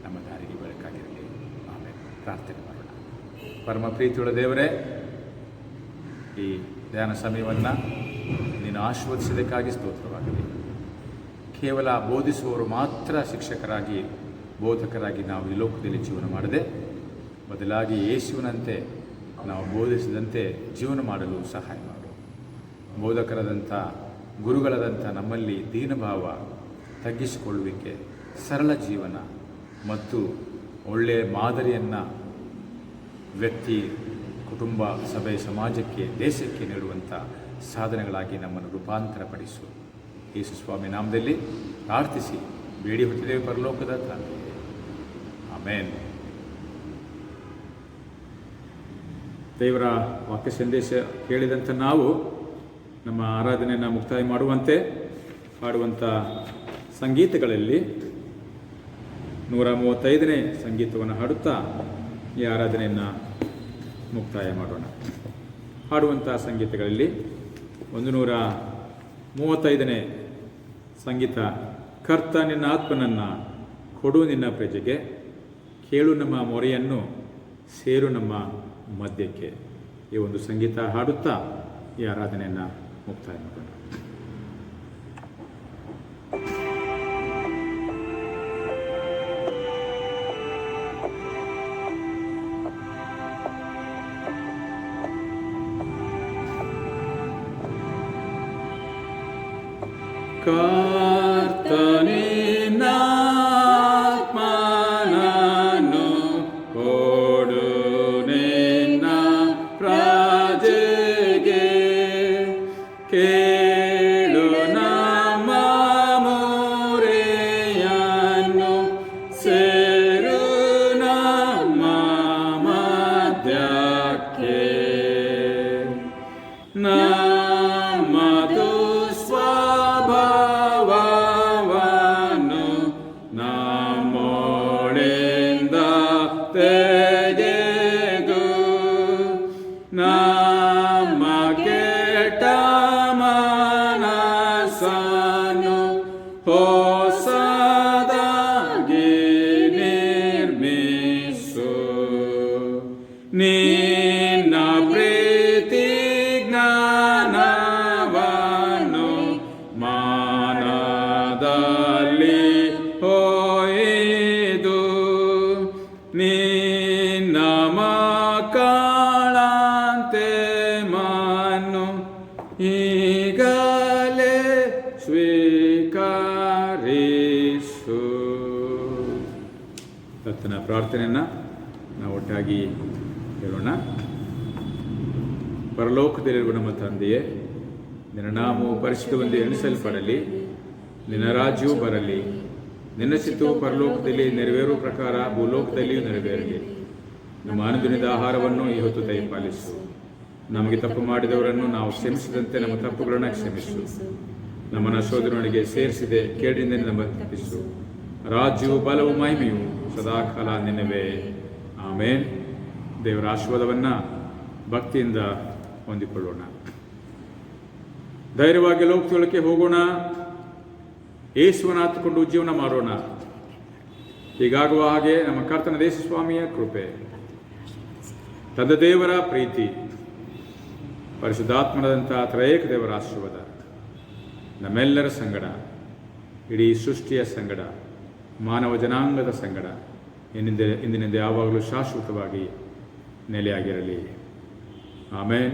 ನಮ್ಮ ದಾರಿಗೆ ಬೆಳಕಾಗಿರಲಿ. ಆಮೇಲೆ ಪ್ರಾರ್ಥನೆ ಮಾಡೋಣ. ಪರಮ ಪ್ರೀತಿಯುಳ್ಳ ದೇವರೇ, ಈ ಧ್ಯಾನ ಸಮಯವನ್ನು ನೀನು ಆಶೀರ್ವದಿಸೋದಕ್ಕಾಗಿ ಸ್ತೋತ್ರವಾಗಲಿ. ಕೇವಲ ಬೋಧಿಸುವವರು ಮಾತ್ರ ಶಿಕ್ಷಕರಾಗಿ, ಬೋಧಕರಾಗಿ ನಾವು ಈ ಲೋಕದಲ್ಲಿ ಜೀವನ ಮಾಡದೆ, ಬದಲಾಗಿ ಯೇಸುವಿನಂತೆ ನಾವು ಬೋಧಿಸಿದಂತೆ ಜೀವನ ಮಾಡಲು ಸಹಾಯ ಮಾಡು. ಬೋಧಕರಾದಂಥ, ಗುರುಗಳಾದಂಥ ನಮ್ಮಲ್ಲಿ ದೀನಭಾವ, ತಗ್ಗಿಸಿಕೊಳ್ಳುವಿಕೆ, ಸರಳ ಜೀವನ ಮತ್ತು ಒಳ್ಳೆಯ ಮಾದರಿಯನ್ನು ವ್ಯಕ್ತಿ, ಕುಟುಂಬ, ಸಭೆ, ಸಮಾಜಕ್ಕೆ, ದೇಶಕ್ಕೆ ನೀಡುವಂಥ ಸಾಧನೆಗಳಾಗಿ ನಮ್ಮನ್ನು ರೂಪಾಂತರಪಡಿಸು. ಯೇಸು ಸ್ವಾಮಿ ನಾಮದಲ್ಲಿ ಪ್ರಾರ್ಥಿಸಿ ಬೇಡಿ ಹೊತ್ತಿದ್ದೇವೆ ಪರಲೋಕದ ತಂದೆ. ಆಮೇನ್. ದೇವರ ವಾಕ್ಯ ಸಂದೇಶ ಕೇಳಿದಂಥ ನಾವು ನಮ್ಮ ಆರಾಧನೆಯನ್ನು ಮುಕ್ತಾಯ ಮಾಡುವಂತೆ ಹಾಡುವಂಥ ಸಂಗೀತಗಳಲ್ಲಿ 135ನೇ ಸಂಗೀತವನ್ನು ಹಾಡುತ್ತಾ ಈ ಆರಾಧನೆಯನ್ನು ಮುಕ್ತಾಯ ಮಾಡೋಣ. ಹಾಡುವಂಥ ಸಂಗೀತಗಳಲ್ಲಿ 135ನೇ ಸಂಗೀತ, ಕರ್ತ ನಿನ್ನ ಆತ್ಮನನ್ನು ಕೊಡು ನಿನ್ನ ಪ್ರಜೆಗೆ, ಕೇಳು ನಮ್ಮ ಮೊರೆಯನ್ನು, ಸೇರು ನಮ್ಮ ಮಧ್ಯಕ್ಕೆ. ಈ ಒಂದು ಸಂಗೀತ ಹಾಡುತ್ತಾ ಈ ಆರಾಧನೆಯನ್ನು ಮುಕ್ತಾಯ ಮಾಡೋಣ. ಕರ್ತನೇ ನಾತ್ಮನನ್ನು ಕೊಡು ನಿನ್ನ ಪ್ರಜೆಗೆ, ಕೇಳು ನಮ್ಮ ಮೊರೆಯನ್ನು, ಸೇರು ನಮ್ಮ ಮಧ್ಯಕ್ಕೆ. ನಮ್ಮದು ಸ್ವಭಾವವನ್ನು ನಮ್ಮೊಳಿಂದ ತೆಗೆದು, ನಮ್ಮ ಕೆಟ್ಟ ಮನಸ್ಸನ್ನು ಹೊಸದಾಗಿ ನಿರ್ಮಿಸು. ನಿನ್ನ ಪ್ರೀತಿ ಜ್ಞಾನವನ್ನು ಮಾನದಲ್ಲಿ ಹೊಯ್ದು, ನಿನ್ನ ಮಕ್ಕಳಂತೆ ಮನ್ನು ಈಗಲೇ ಸ್ವೀಕರಿಸು. ಕರ್ತನ ಪ್ರಾರ್ಥನೆಯನ್ನು ನಾವು ಒಟ್ಟಾಗಿ ಹೇಳೋಣ. ಪರಲೋಕದಲ್ಲಿರುವ ನಮ್ಮ ತಂದೆಯೇ, ನಿನ್ನ ನಾಮವು ಪರಿಶುದ್ಧವೆಂದು ಎಣಿಸಲ್ಪಡಲಿ, ನಿನ್ನ ರಾಜ್ಯವು ಬರಲಿ, ನಿನ್ನ ಚಿತ್ತವು ಪರಲೋಕದಲ್ಲಿ ನೆರವೇರುವ ಪ್ರಕಾರ ಭೂಲೋಕದಲ್ಲಿಯೂ ನೆರವೇರಲಿ. ನಮ್ಮ ಅನುದಿನದ ಆಹಾರವನ್ನು ಈ ಹೊತ್ತು ದಯಪಾಲಿಸು. ನಮಗೆ ತಪ್ಪು ಮಾಡಿದವರನ್ನು ನಾವು ಕ್ಷಮಿಸಿದಂತೆ ನಮ್ಮ ತಪ್ಪುಗಳನ್ನು ಕ್ಷಮಿಸು. ನಮ್ಮನ್ನು ಶೋಧನೆಯೊಳಗೆ ಸೇರಿಸಿದೆ, ಕೇಡಿನಿಂದ ನಮ್ಮನ್ನು ತಪ್ಪಿಸು. ರಾಜ್ಯವು ಬಲವು ಮಹಿಮೆಯು ಸದಾಕಾಲ ನಿನ್ನವೇ. ಆಮೇನ್. ದೇವರ ಆಶೀರ್ವಾದವನ್ನು ಭಕ್ತಿಯಿಂದ ಹೊಂದಿಕೊಳ್ಳೋಣ. ಧೈರ್ಯವಾಗಿ ಲೋಕದೊಳಕ್ಕೆ ಹೋಗೋಣ. ಯೇಸುವನ್ನು ಹತ್ತುಕೊಂಡು ಜೀವನ ಮಾಡೋಣ. ಹೀಗಾಗುವ ಹಾಗೆ ನಮ್ಮ ಕರ್ತನ ದೇಶ ಸ್ವಾಮಿಯ ಕೃಪೆ, ತಂದೆ ದೇವರ ಪ್ರೀತಿ, ಪರಿಶುದ್ಧಾತ್ಮನದಂಥ ತ್ರಯೇಕ ದೇವರ ಆಶೀರ್ವಾದ ನಮ್ಮೆಲ್ಲರ ಸಂಗಡ, ಇಡೀ ಸೃಷ್ಟಿಯ ಸಂಗಡ, ಮಾನವ ಜನಾಂಗದ ಸಂಗಡ ಇಂದಿನಿಂದ ಯಾವಾಗಲೂ ಶಾಶ್ವತವಾಗಿ ನೆಲೆಯಾಗಿರಲಿ. ಆಮೇನ್.